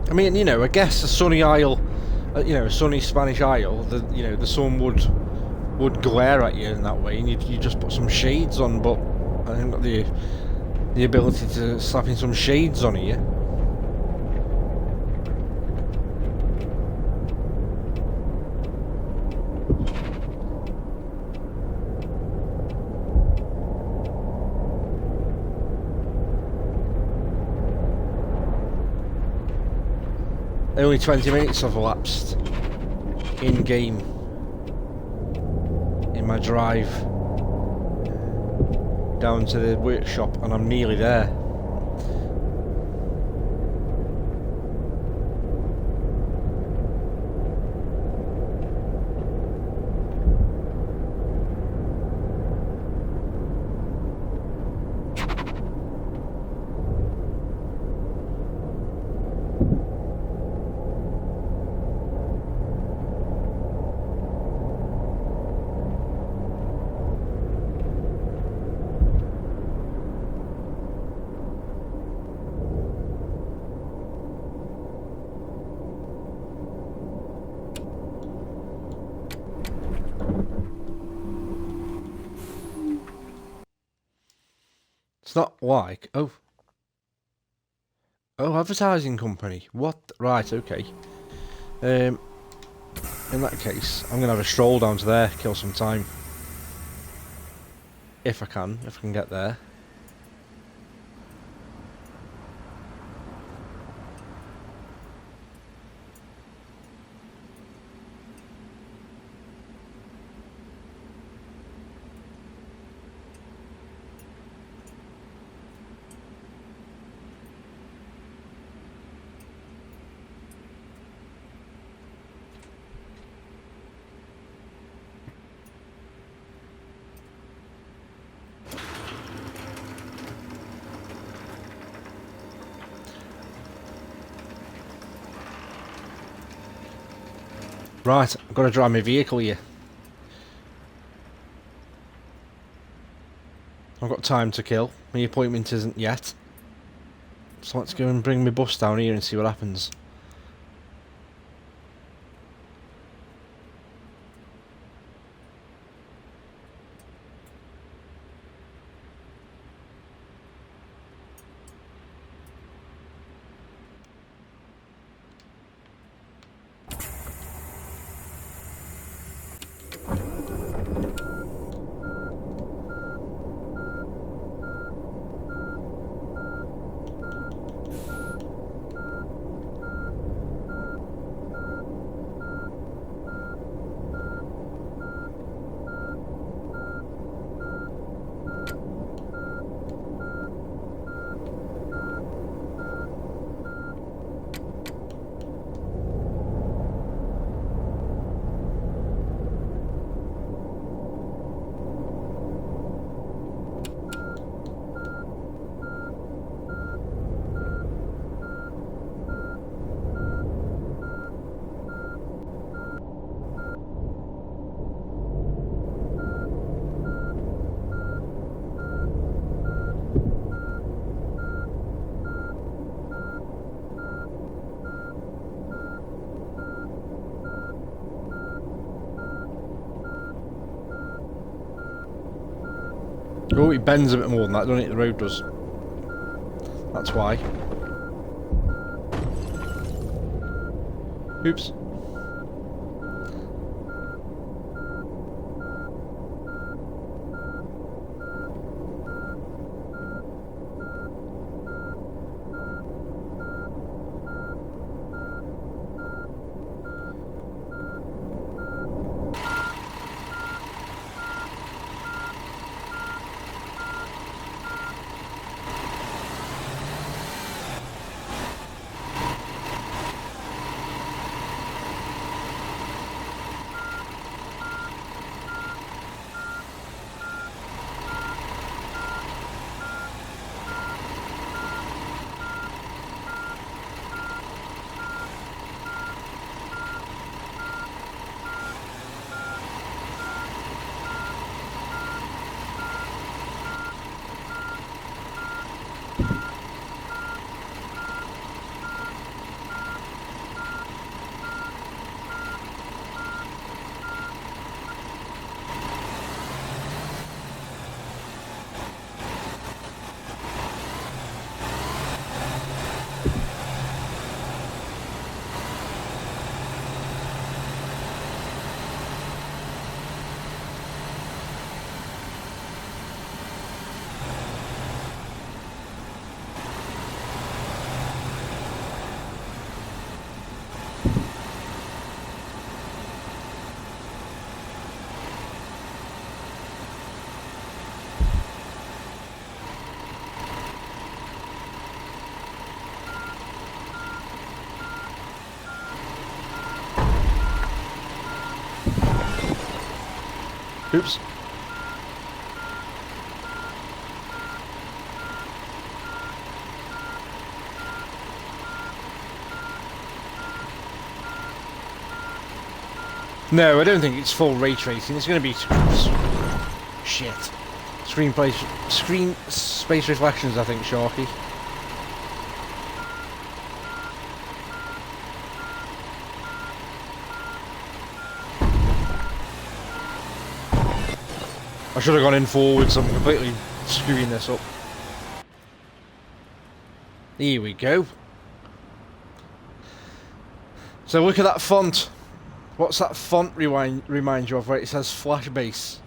I mean, you know, I guess a sunny isle, you know, a sunny Spanish isle, the sun would glare at you in that way, and you just put some shades on. But I haven't got the ability to slap in some shades on here. Only 20 minutes have elapsed in game in my drive down to the workshop, and I'm nearly there. It's not like advertising company. What? Right, okay. In that case, I'm gonna have a stroll down to there, kill some time. If I can get there. Right, I've got to drive my vehicle here. I've got time to kill. My appointment isn't yet. So let's go and bring my bus down here and see what happens. Oh, it bends a bit more than that, doesn't it? The road does. That's why. Oops. Oops. No, I don't think it's full ray tracing. It's going to be shit. Screen space reflections, I think, Sharky. I should have gone in forward, so I'm completely screwing this up. Here we go. So look at that font. What's that font remind you of, where it says Flash Base?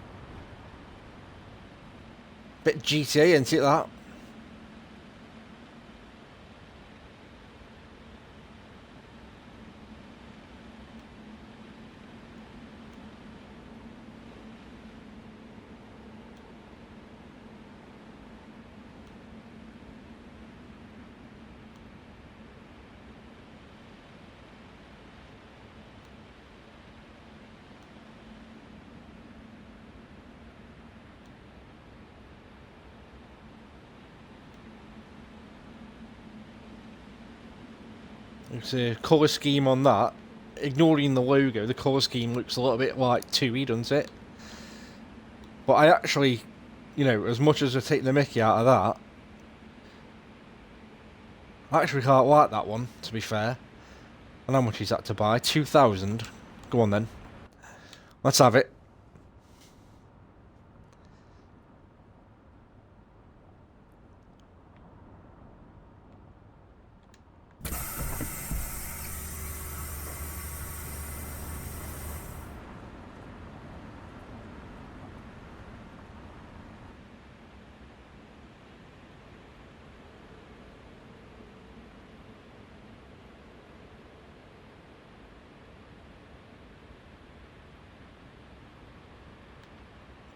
Bit GTA, isn't it, that? It's a colour scheme on that. Ignoring the logo, the colour scheme looks a little bit like 2E, doesn't it? But I actually, you know, as much as I take the mickey out of that, I actually can't like that one, to be fair. And how much is that to buy? 2,000. Go on then. Let's have it.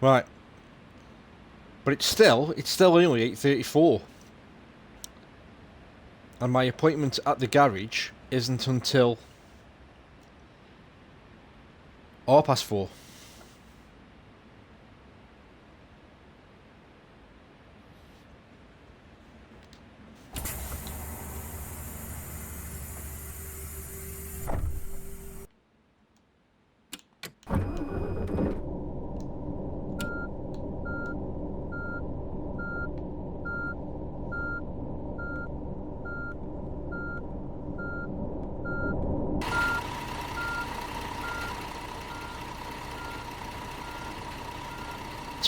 Right. But it's still only 8:34. And my appointment at the garage isn't until 4:30.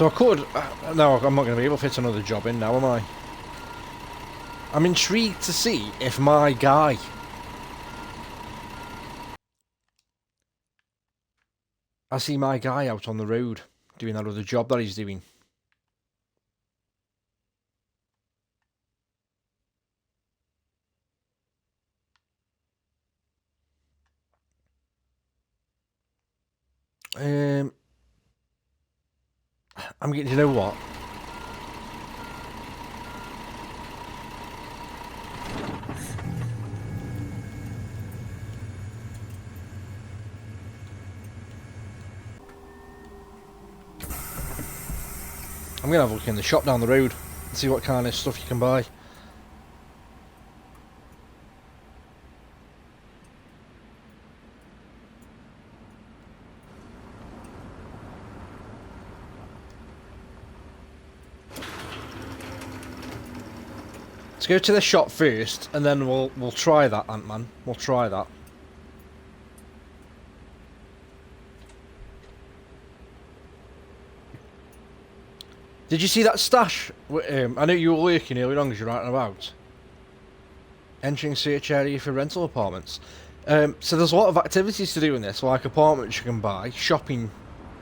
So I could... no, I'm not going to be able to fit another job in now, am I? I'm intrigued to see if my guy... I see my guy out on the road doing that other job that he's doing. I'm getting... You know what? I'm going to have a look in the shop down the road and see what kind of stuff you can buy. Let's go to the shop first, and then we'll try that, Ant-Man. We'll try that. Did you see that stash? I know you were working earlier on as you're out and about. Entering search area for rental apartments. So there's a lot of activities to do in this, like apartments you can buy, shopping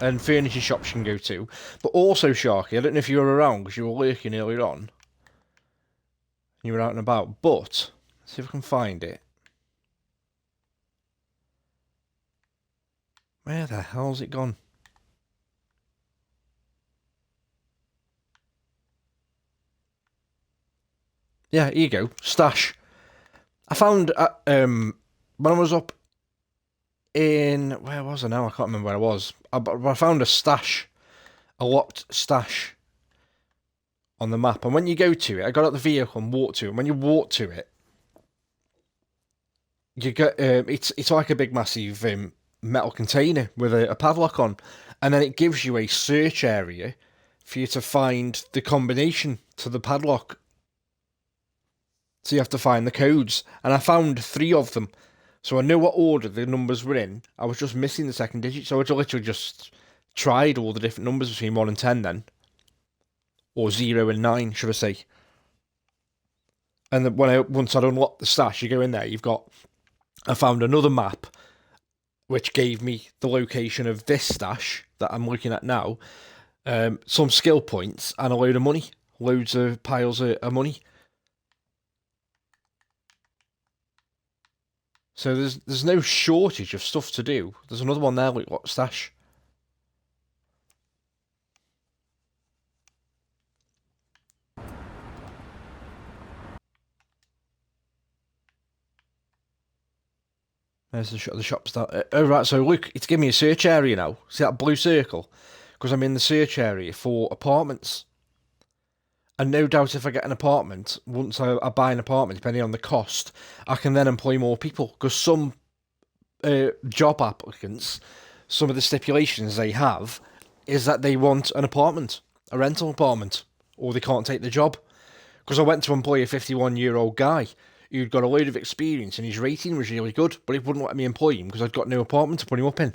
and furniture shops you can go to. But also, Sharky, I don't know if you were around because you were working earlier on. You were out and about, but let's see if I can find it. Where the hell's it gone? Yeah, here you go. Stash. I found when I was up in... Where was I now? I can't remember where I was. I found a stash. A locked stash on the map. And when you go to it, I got out the vehicle and walked to it. And when you walk to it, you get... it's like a big massive metal container with a padlock on. And then it gives you a search area for you to find the combination to the padlock. So you have to find the codes. And I found 3 of them. So I know what order the numbers were in. I was just missing the second digit. So I literally just tried all the different numbers between 1 and 10 then. Or 0 and 9, should I say. And then once I'd unlocked the stash, you go in there, I found another map which gave me the location of this stash that I'm looking at now. Some skill points and a load of money. Loads of piles of money. So there's no shortage of stuff to do. There's another one there, look, what stash? There's the shop start. Oh right, so look, it's giving me a search area now. See that blue circle? Because I'm in the search area for apartments. And no doubt if I get an apartment, once I buy an apartment, depending on the cost, I can then employ more people. Because some job applicants, some of the stipulations they have is that they want an apartment, a rental apartment, or they can't take the job. Because I went to employ a 51-year-old guy who'd got a load of experience and his rating was really good, but he wouldn't let me employ him because I'd got no apartment to put him up in.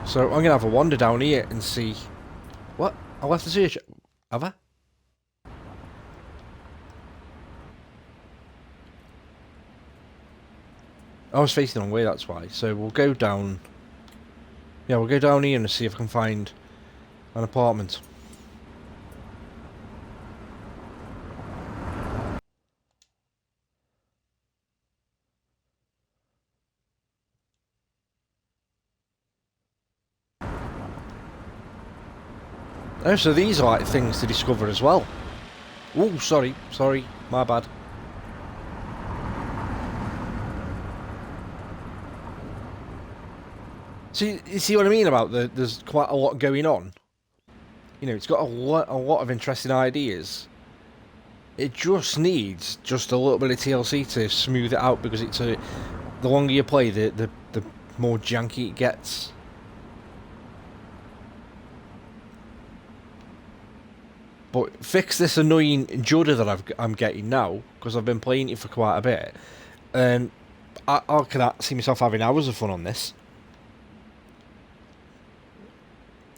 So I'm going to have a wander down here and see... What? I left the search... Have I? I was facing the wrong way, that's why. So we'll go down... Yeah, we'll go down here and see if I can find an apartment. Oh, so these are like things to discover as well. Oh, sorry, my bad. See, you see what I mean about there's quite a lot going on. You know, it's got a lot of interesting ideas. It just needs just a little bit of TLC to smooth it out because it's the longer you play, the more janky it gets. But fix this annoying judder that I'm getting now, because I've been playing it for quite a bit, and I can see myself having hours of fun on this.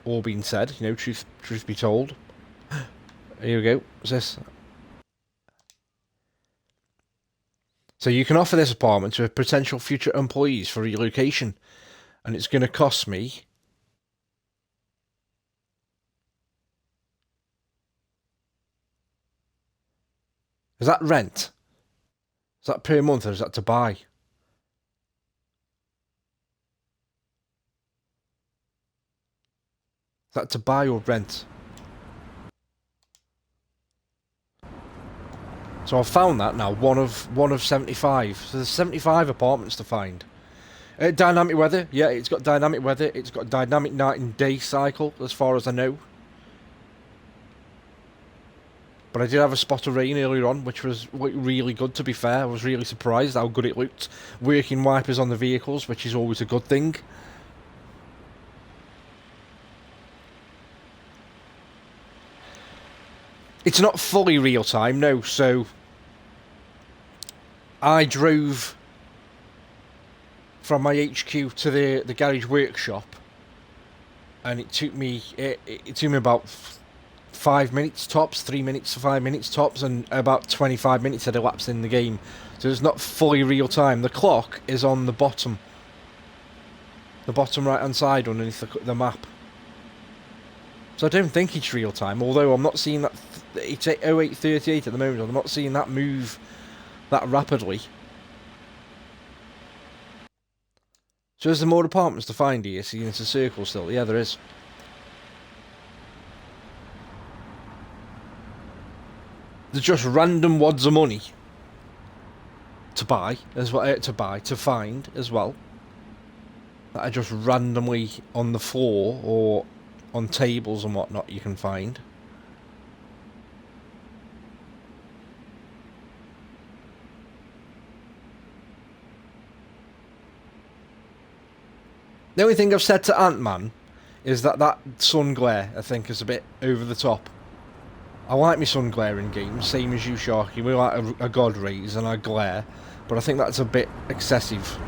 all being said, you know, truth be told. Here we go. What's this? So you can offer this apartment to potential future employees for relocation, and it's going to cost me. Is that rent? Is that per month or is that to buy? Is that to buy or rent? So I've found that now, one of 75. So there's 75 apartments to find. Dynamic weather, yeah, it's got dynamic weather. It's got dynamic night and day cycle, as far as I know. But I did have a spot of rain earlier on, which was really good, to be fair. I was really surprised how good it looked. Working wipers on the vehicles, which is always a good thing. It's not fully real time, no, so I drove from my HQ to the garage workshop, and it took me about 5 minutes tops, 3 minutes to 5 minutes tops, and about 25 minutes had elapsed in the game. So it's not fully real time. The clock is on the bottom right hand side underneath the map. So I don't think it's real time, although I'm not seeing that. It's at 08:38 at the moment. I'm not seeing that move that rapidly. So is there more apartments to find here? See, it's a circle still. Yeah, there is. There's just random wads of money to buy as well, to find as well. That are just randomly on the floor or on tables and whatnot you can find. The only thing I've said to Ant-Man is that sun glare, I think, is a bit over the top. I like my sun glare in games, same as you, Sharky. We like a god rays and a glare, but I think that's a bit excessive.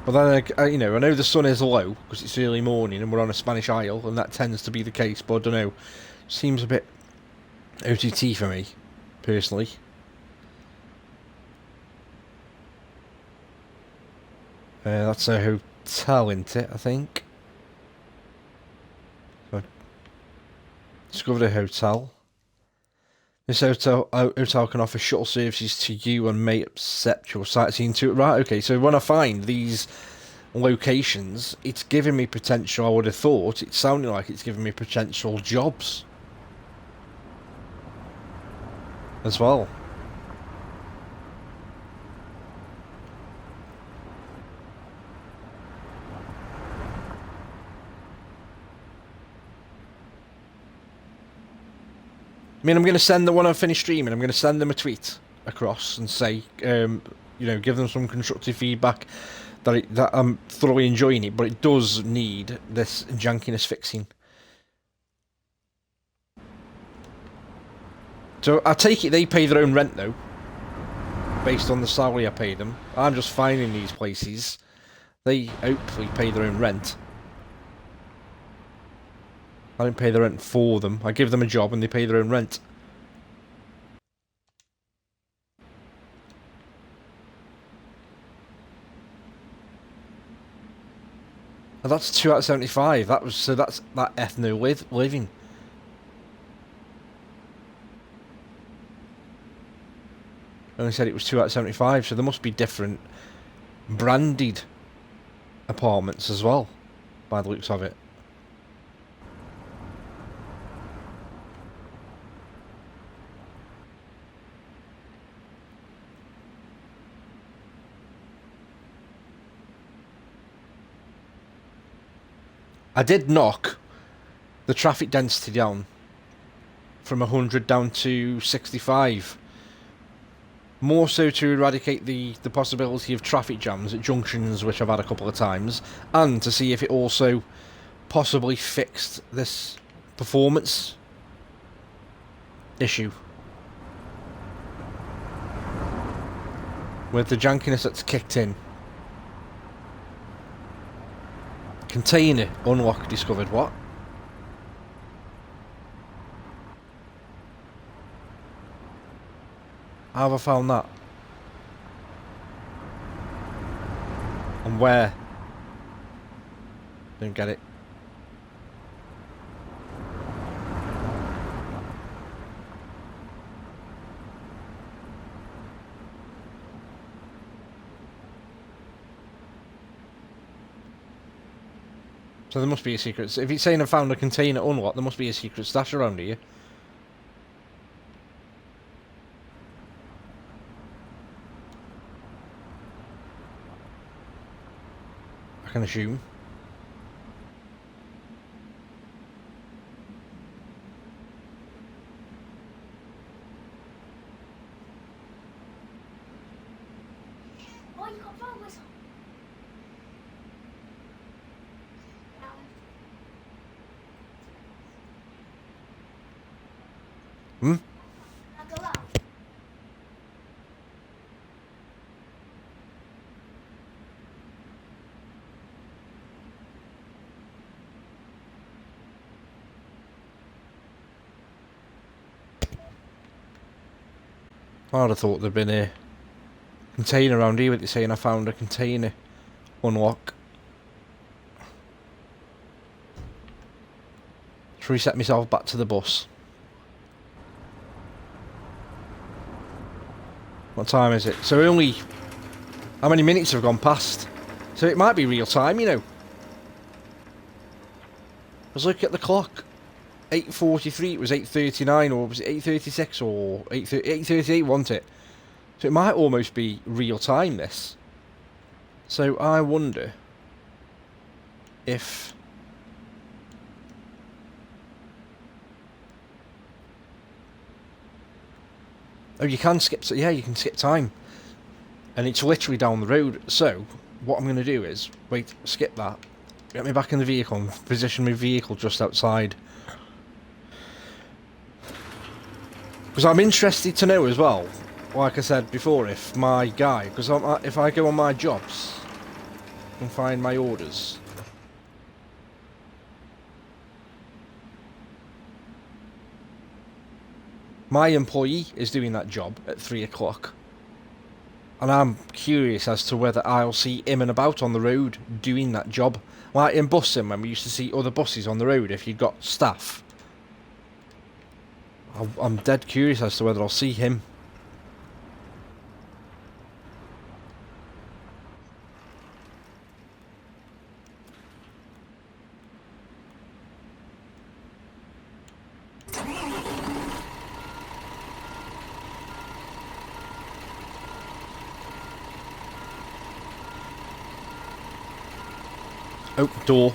But then, you know, I know the sun is low because it's early morning and we're on a Spanish Isle, and that tends to be the case. But I don't know, seems a bit OTT for me, personally. That's a hotel, isn't it? I think. So I discovered a hotel. This hotel can offer shuttle services to you and may accept your sightseeing tour. Right, okay, so when I find these locations, it's giving me potential. I would have thought it's sounding like it's giving me potential jobs as well. I mean, I'm going to send the one I finished streaming. I'm going to send them a tweet across and say, you know, give them some constructive feedback that I'm thoroughly enjoying it, but it does need this jankiness fixing. So I take it they pay their own rent though, based on the salary I pay them. I'm just finding these places. They hopefully pay their own rent. I don't pay the rent for them. I give them a job and they pay their own rent. And that's 2 out of 75. That's that ethno living. I only said it was 2 out of 75, so there must be different branded apartments as well, by the looks of it. I did knock the traffic density down from 100 down to 65. More so to eradicate the possibility of traffic jams at junctions, which I've had a couple of times, and to see if it also possibly fixed this performance issue. With the jankiness that's kicked in. Container unlock discovered. What? How have I found that? And where? Don't get it. So there must be a secret. If it's saying I found a container unlocked, there must be a secret stash around here. I can assume. Oh, you got fire whistle. Hmm? Now go out. I'd have thought there'd been a container around here with it saying I found a container unlock. To reset myself back to the bus. What time is it? So only... How many minutes have gone past? So it might be real time, you know. Let's look at the clock. 8:43, it was 8:39, or was it 8:36 or 8:38, wasn't it? So it might almost be real time, this. So I wonder if... Oh, you can skip... Yeah, you can skip time. And it's literally down the road. So, what I'm going to do is... Wait, skip that. Get me back in the vehicle and position my vehicle just outside. Because I'm interested to know as well, like I said before, if my guy... Because if I go on my jobs and find my orders... My employee is doing that job at 3 o'clock. And I'm curious as to whether I'll see him and about on the road doing that job. Like in bussing, when we used to see other buses on the road if you'd got staff. I'm dead curious as to whether I'll see him. Oh, door.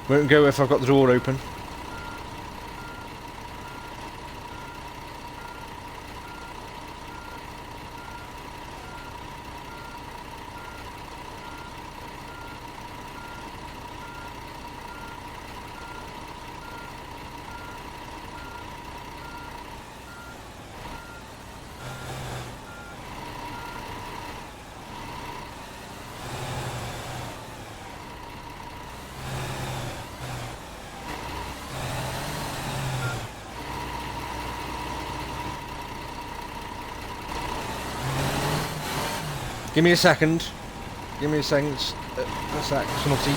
Won't go if I've got the door open. Give me a second. Give me a second. A sec, Snotty.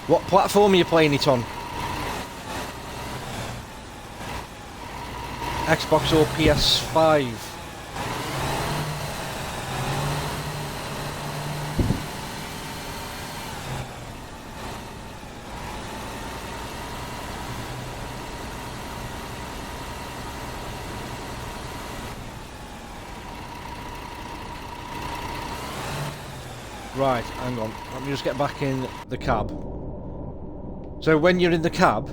What platform are you playing it on? Xbox or PS5? Right, hang on. Let me just get back in the cab. So when you're in the cab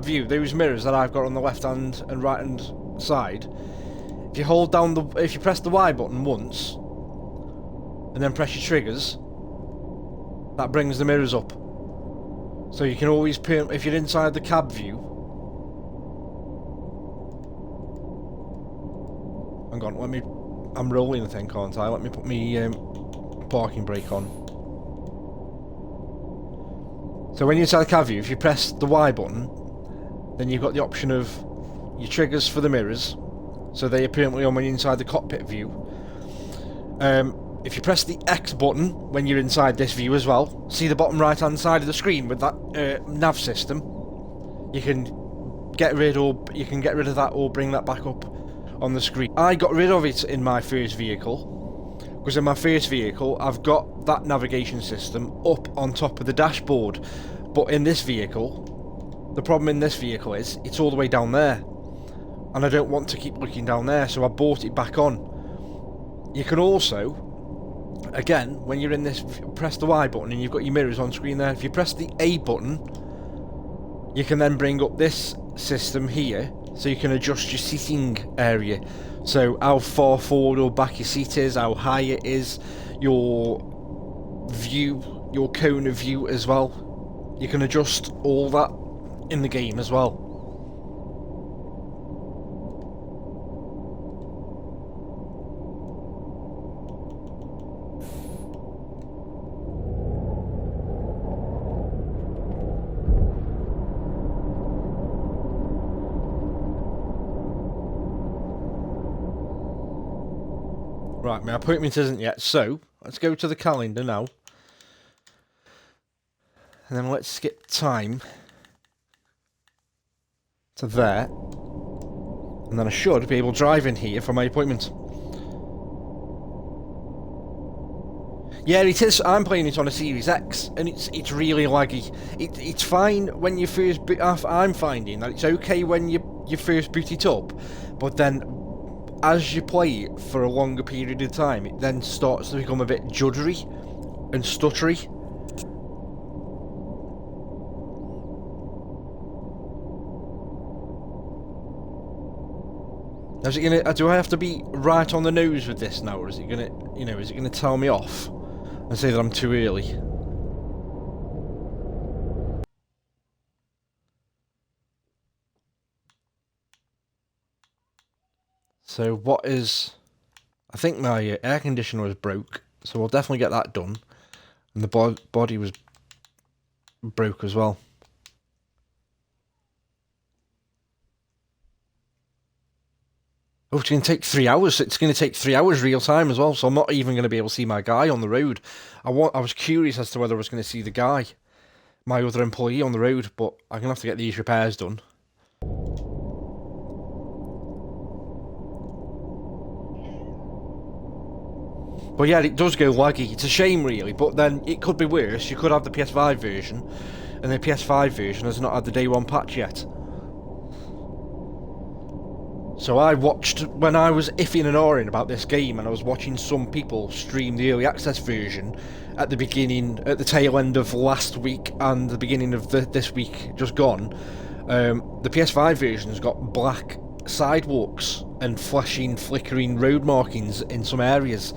view, those mirrors that I've got on the left hand and right hand side, if you hold down if you press the Y button once, and then press your triggers, that brings the mirrors up. So you can always if you're inside the cab view. Hang on, I'm rolling the thing, can't I? Let me put me parking brake on. So when you're inside the car view, if you press the Y button, then you've got the option of your triggers for the mirrors, so they appear on when you're inside the cockpit view. If you press the X button when you're inside this view as well, see the bottom right hand side of the screen with that nav system, you can get rid of that or bring that back up on the screen. I got rid of it in my first vehicle, because in my first vehicle I've got that navigation system up on top of the dashboard, but in this vehicle, the problem in this vehicle is it's all the way down there, and I don't want to keep looking down there, so I brought it back on. You can also, again, when you're in this, press the Y button and you've got your mirrors on screen there. If you press the A button, you can then bring up this system here, so you can adjust your seating area. So how far forward or back your seat is, how high it is, your view, your cone of view as well. You can adjust all that in the game as well. Right, my appointment isn't yet, so let's go to the calendar now. And then let's skip time to there. And then I should be able to drive in here for my appointment. Yeah, it is. I'm playing it on a Series X, and it's really laggy. It's fine when you first boot off. I'm finding that it's okay when you first boot it up, but then as you play it for a longer period of time, it then starts to become a bit juddery and stuttery. Is it gonna? Do I have to be right on the nose with this now, or is it gonna? Is it gonna tell me off and say that I'm too early? So what is... I think my air conditioner was broke, so we'll definitely get that done. And the body was broke as well. Oh, it's going to take 3 hours. It's going to take 3 hours real time as well, so I'm not even going to be able to see my guy on the road. I was curious as to whether I was going to see the guy, my other employee on the road, but I'm going to have to get these repairs done. But yeah, it does go laggy. It's a shame, really, but then it could be worse. You could have the PS5 version, and the PS5 version has not had the day one patch yet. So I watched, when I was iffing and ahhing about this game, and I was watching some people stream the early access version at the tail end of last week and the beginning of this week just gone, the PS5 version has got black sidewalks and flashing, flickering road markings in some areas.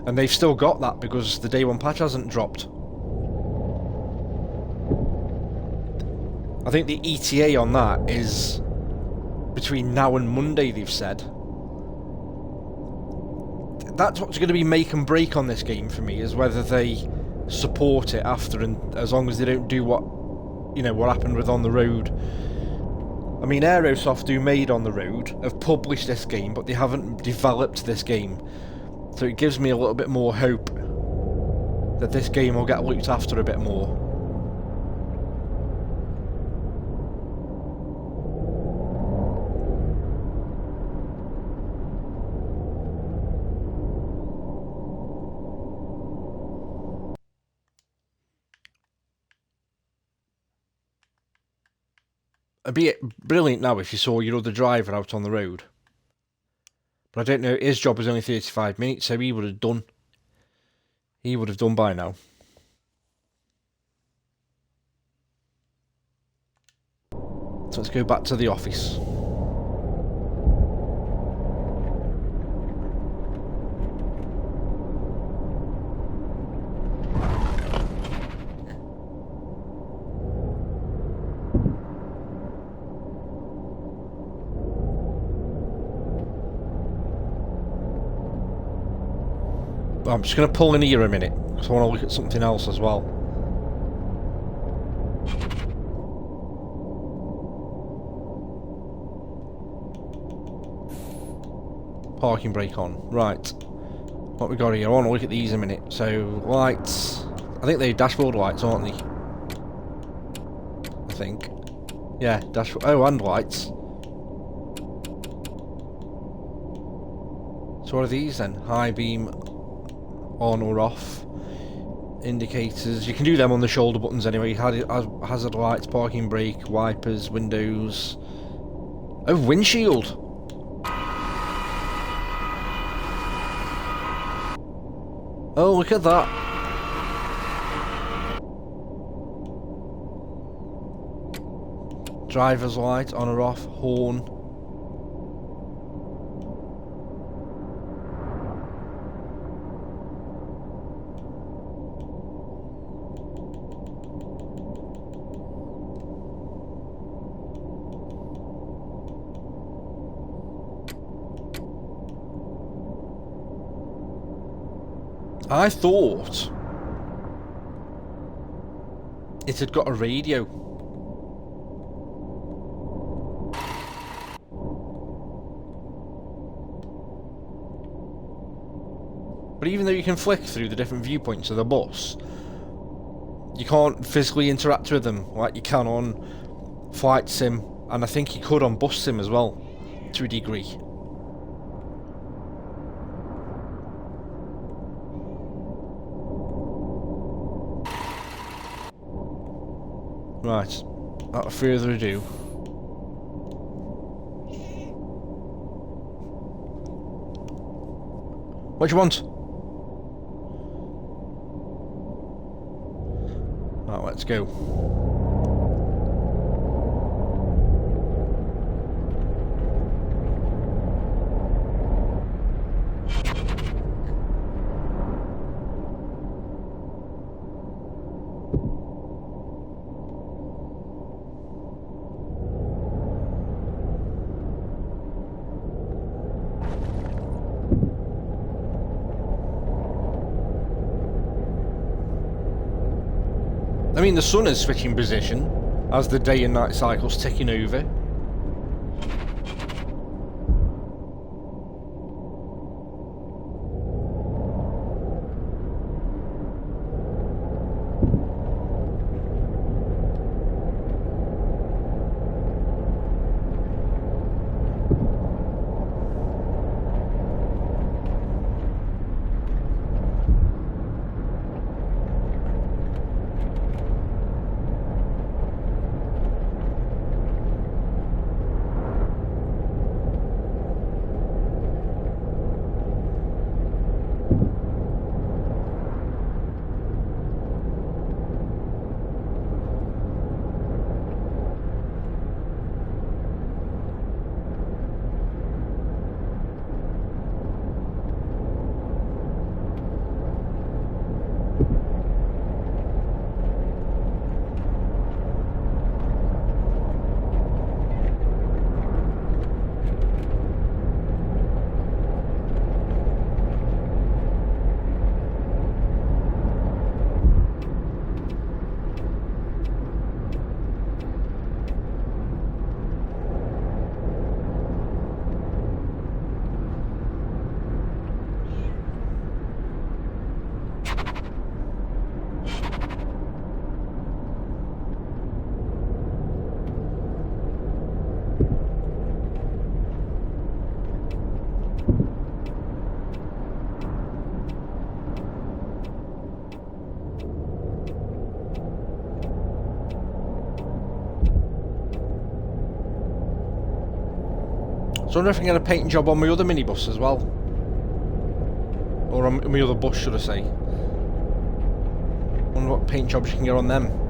And they've still got that because the day one patch hasn't dropped. I think the ETA on that is between now and Monday, they've said. That's what's going to be make and break on this game for me, is whether they support it after, and as long as they don't do what happened with On the Road. I mean, Aerosoft, who made On the Road, have published this game, but they haven't developed this game. So it gives me a little bit more hope that this game will get looked after a bit more. It'd be brilliant now if you saw your other driver out on the road. But I don't know, his job was only 35 minutes, so he would have done. He would have done by now. So let's go back to the office. I'm just going to pull in here a minute, because I want to look at something else as well. Parking brake on. Right. What we got here? I want to look at these a minute. So, lights. I think they're dashboard lights, aren't they? I think. Yeah, dashboard. Oh, and lights. So what are these then? High beam on or off. Indicators. You can do them on the shoulder buttons anyway. Hazard lights, parking brake, wipers, windows. Oh, windshield. Oh, look at that. Driver's light on or off, horn. I thought it had got a radio. But even though you can flick through the different viewpoints of the bus, you can't physically interact with them like you can on Flight Sim, and I think you could on Bus Sim as well, to a degree. Right, without further ado, what do you want? Right, let's go. I mean, the sun is switching position as the day and night cycle's ticking over. So I wonder if I can get a paint job on my other minibus as well. Or on my other bus, should I say. I wonder what paint jobs you can get on them.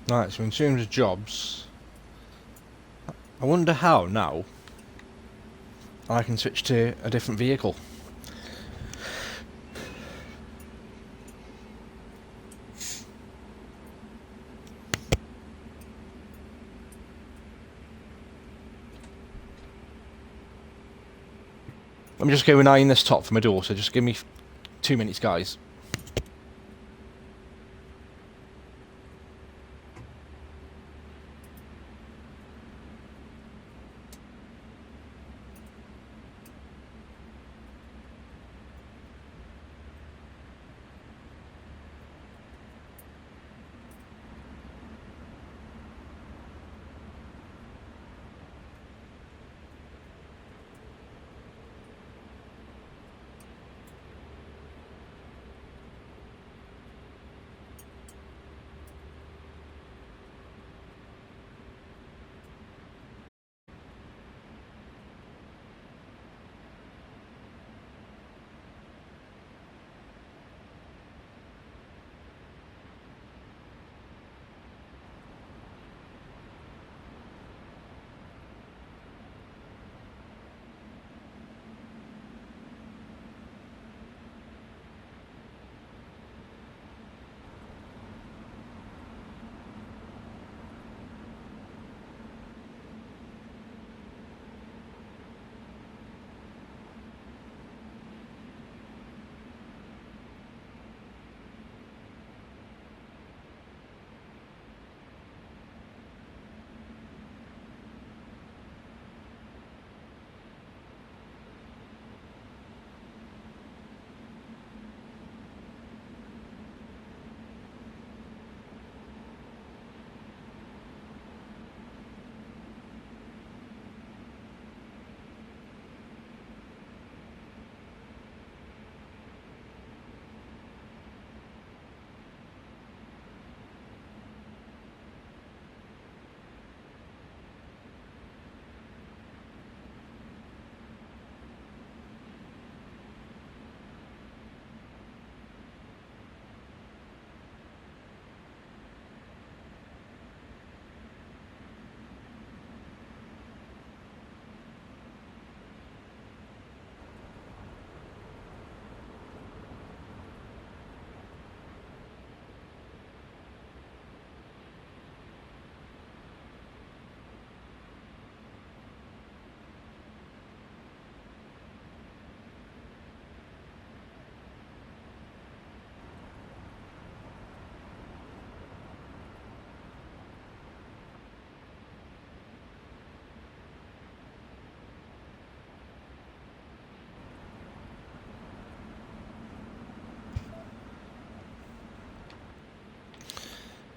Right, so in terms of jobs, I wonder how now I can switch to a different vehicle. I'm just going eyeing this top for my door, so just give me 2 minutes, guys.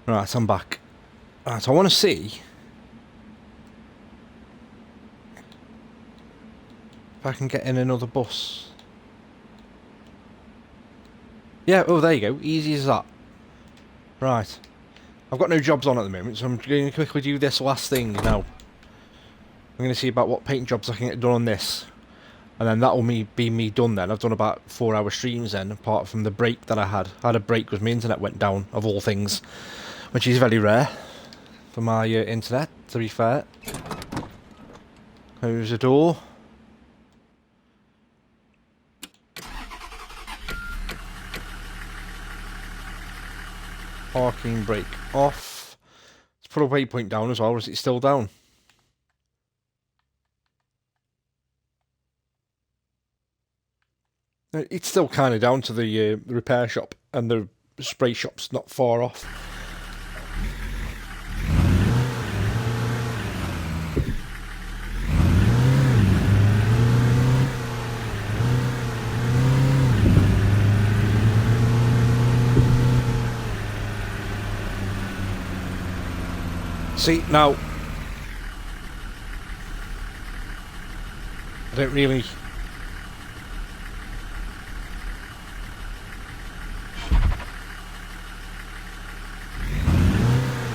Right, I'm back. Right, I want to see if I can get in another bus. Yeah, oh, there you go. Easy as that. Right. I've got no jobs on at the moment, so I'm going to quickly do this last thing now. I'm going to see about what paint jobs I can get done on this. And then that'll be me done then. I've done about 4-hour streams then, apart from the break that I had. I had a break because my internet went down, of all things. Which is very rare for my internet, to be fair. Close the door. Parking brake off. Let's put a waypoint down as well, or is it still down? It's still kind of down to the repair shop, and the spray shop's not far off. See, now, I don't really...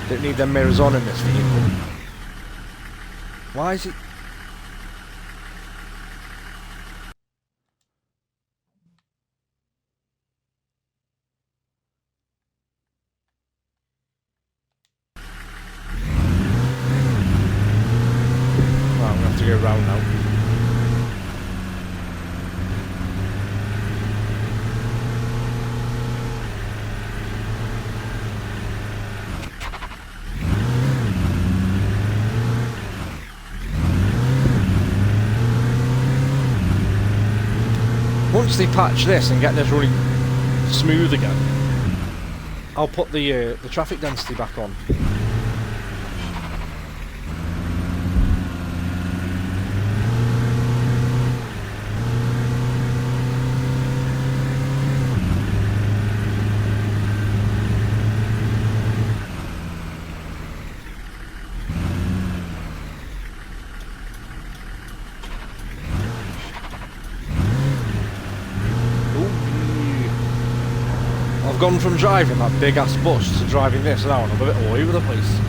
Don't need them mirrors on in this vehicle. Why is it... round now. Once they patch this and get this really smooth again, I'll put the traffic density back on. I've gone from driving that big ass bus to driving this now, and I'm a bit all over the place.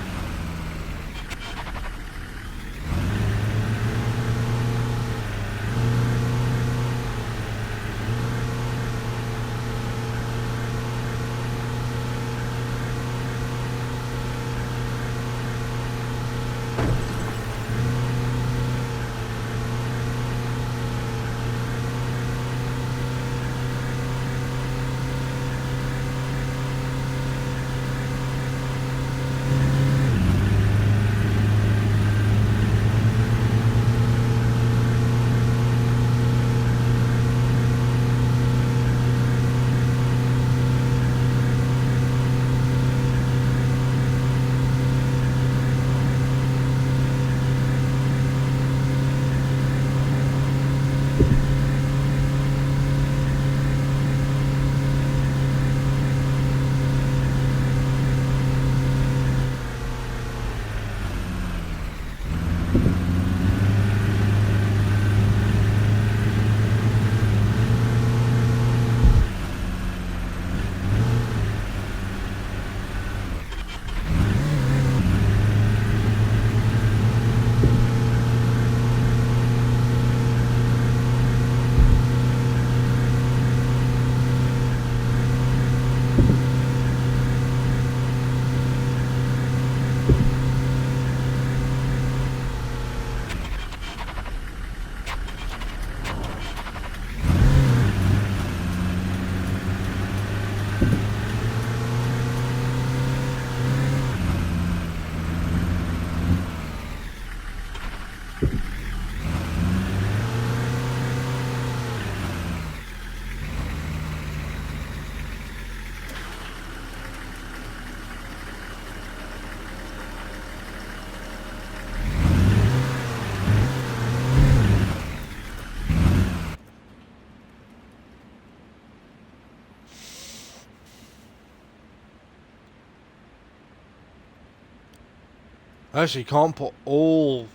Actually, you can't put all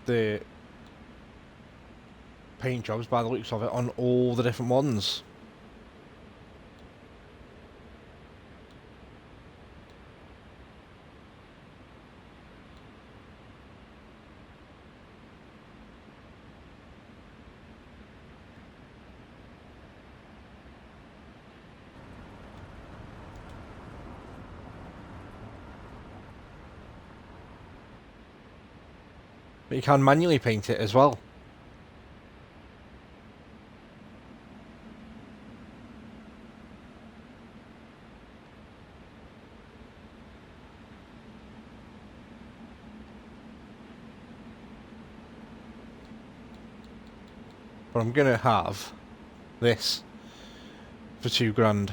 the paint jobs, by the looks of it, on all the different ones. But you can manually paint it as well. But I'm gonna have this for £2,000.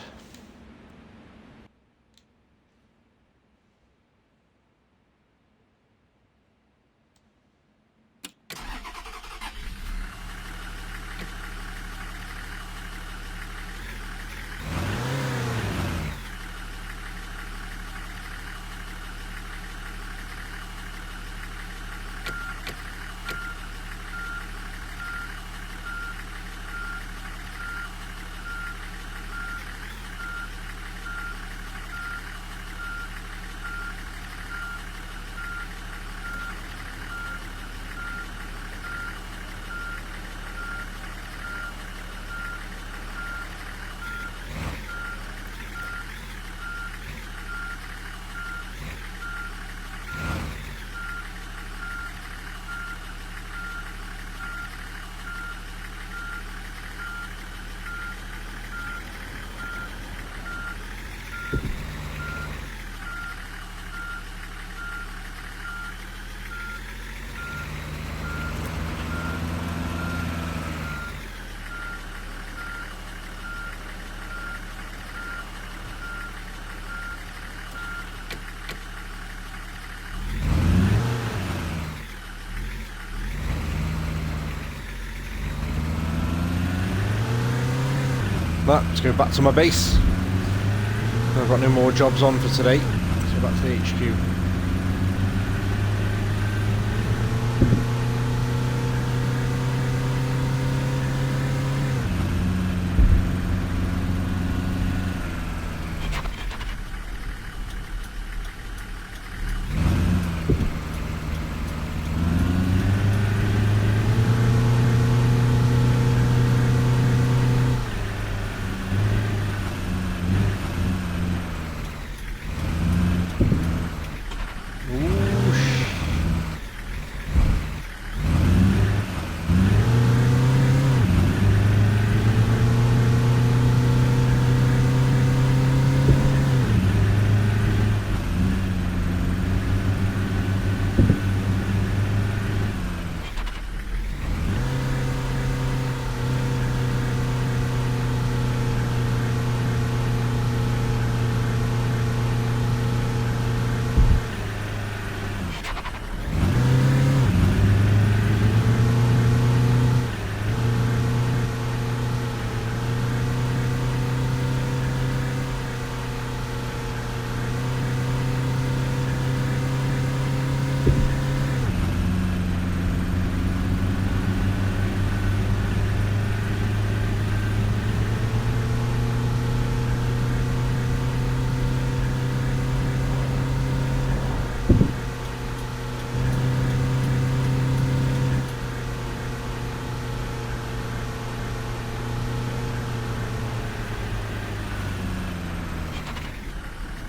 Right, let's go back to my base. I've got no more jobs on for today. Let's go back to the HQ.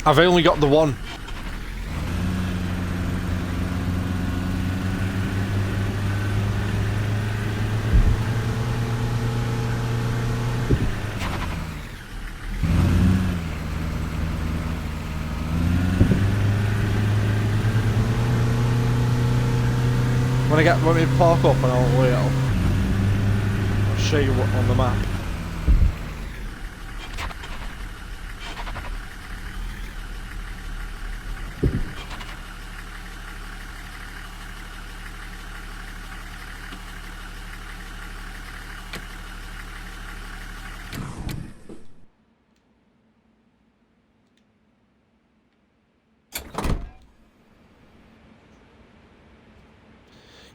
I've only got the one. When we park up and I'll show you what on the map.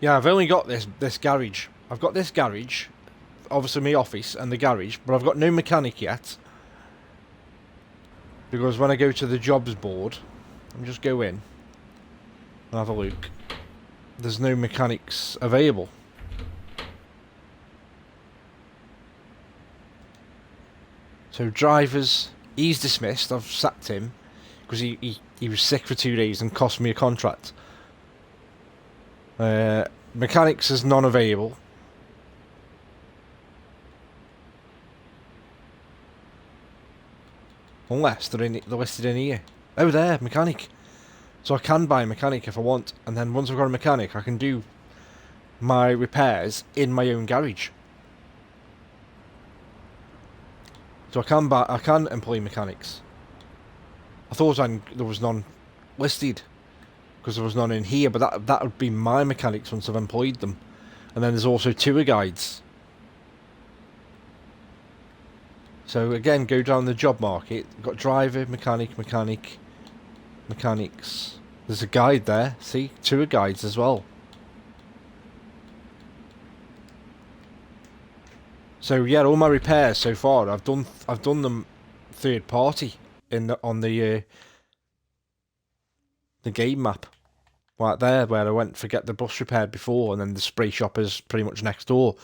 Yeah, I've only got this garage. I've got this garage, obviously my office and the garage, but I've got no mechanic yet. Because when I go to the jobs board, and just go in and have a look, there's no mechanics available. So drivers, he's dismissed. I've sacked him because he was sick for 2 days and cost me a contract. Mechanics is non-available. Unless they're listed in here. Oh, there, mechanic. So I can buy a mechanic if I want, and then once I've got a mechanic, I can do my repairs in my own garage. So I can employ mechanics. I thought there was none listed because there was none in here, but that would be my mechanics once I've employed them. And then there's also tour guides. So again, go down the job market. Got driver, mechanics. There's a guide there. See, tour guides as well. So yeah, all my repairs so far, I've done them third party on the game map. Right there, where I went to get the bus repaired before, and then the spray shop is pretty much next door.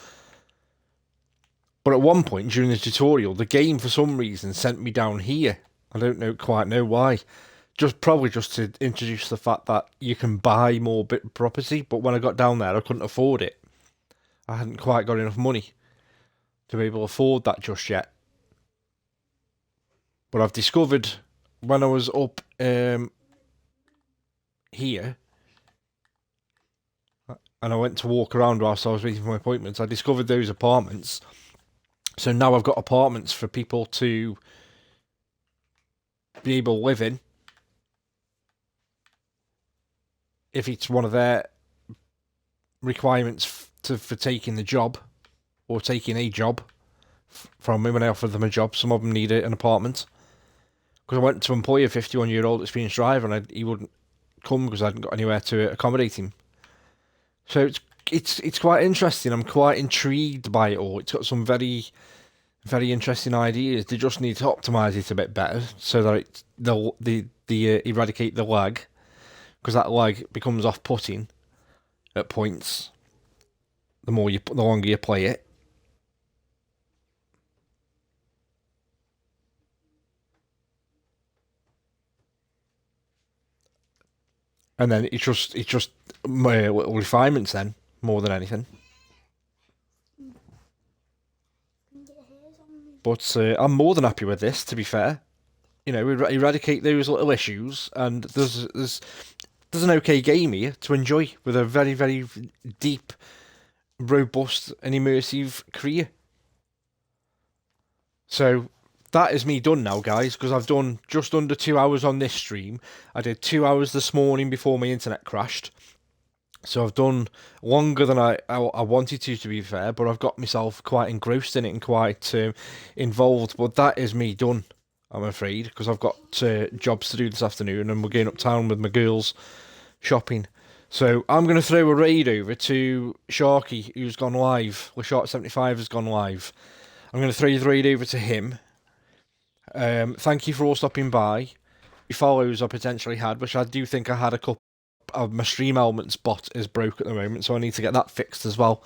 But at one point during the tutorial, the game for some reason sent me down here. I don't quite know why. Probably just to introduce the fact that you can buy more bit property. But when I got down there, I couldn't afford it. I hadn't quite got enough money to be able to afford that just yet. But I've discovered when I was up here, and I went to walk around whilst I was waiting for my appointments, I discovered those apartments. So now I've got apartments for people to be able to live in if it's one of their requirements for taking the job or taking a job from me when I offered them a job. Some of them need an apartment. Because I went to employ a 51-year-old experienced driver, and he wouldn't come because I hadn't got anywhere to accommodate him. So it's quite interesting. I'm quite intrigued by it all. It's got some very, very interesting ideas. They just need to optimise it a bit better so that they'll eradicate the lag, because that lag becomes off-putting at points. The longer you play it. And then it's just little refinements then, more than anything. But I'm more than happy with this, to be fair. You know, eradicate those little issues, and there's an okay game here to enjoy with a very, very deep, robust, and immersive career. So that is me done now, guys, because I've done just under 2 hours on this stream. I did 2 hours this morning before my internet crashed. So I've done longer than I wanted to be fair, but I've got myself quite engrossed in it and quite involved. But that is me done, I'm afraid, because I've got jobs to do this afternoon, and we're going uptown with my girls shopping. So I'm going to throw a raid over to Sharky, who's gone live. LeShark75 has gone live. I'm going to throw the raid over to him. Thank you for all stopping by. The follows I potentially had, which I do think I had a couple of my Stream Elements bot is broke at the moment, so I need to get that fixed as well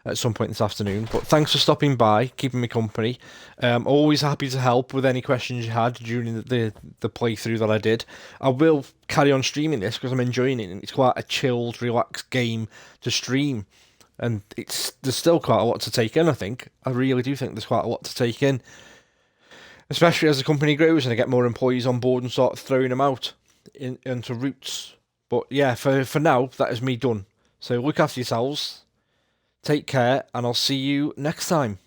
at some point this afternoon. But thanks for stopping by, keeping me company. Always happy to help with any questions you had during the playthrough that I did. I will carry on streaming this because I'm enjoying it, and it's quite a chilled, relaxed game to stream. And there's still quite a lot to take in, I think. I really do think there's quite a lot to take in. Especially as the company grows and I get more employees on board and start throwing them out into routes. But yeah, for now, that is me done. So look after yourselves, take care, and I'll see you next time.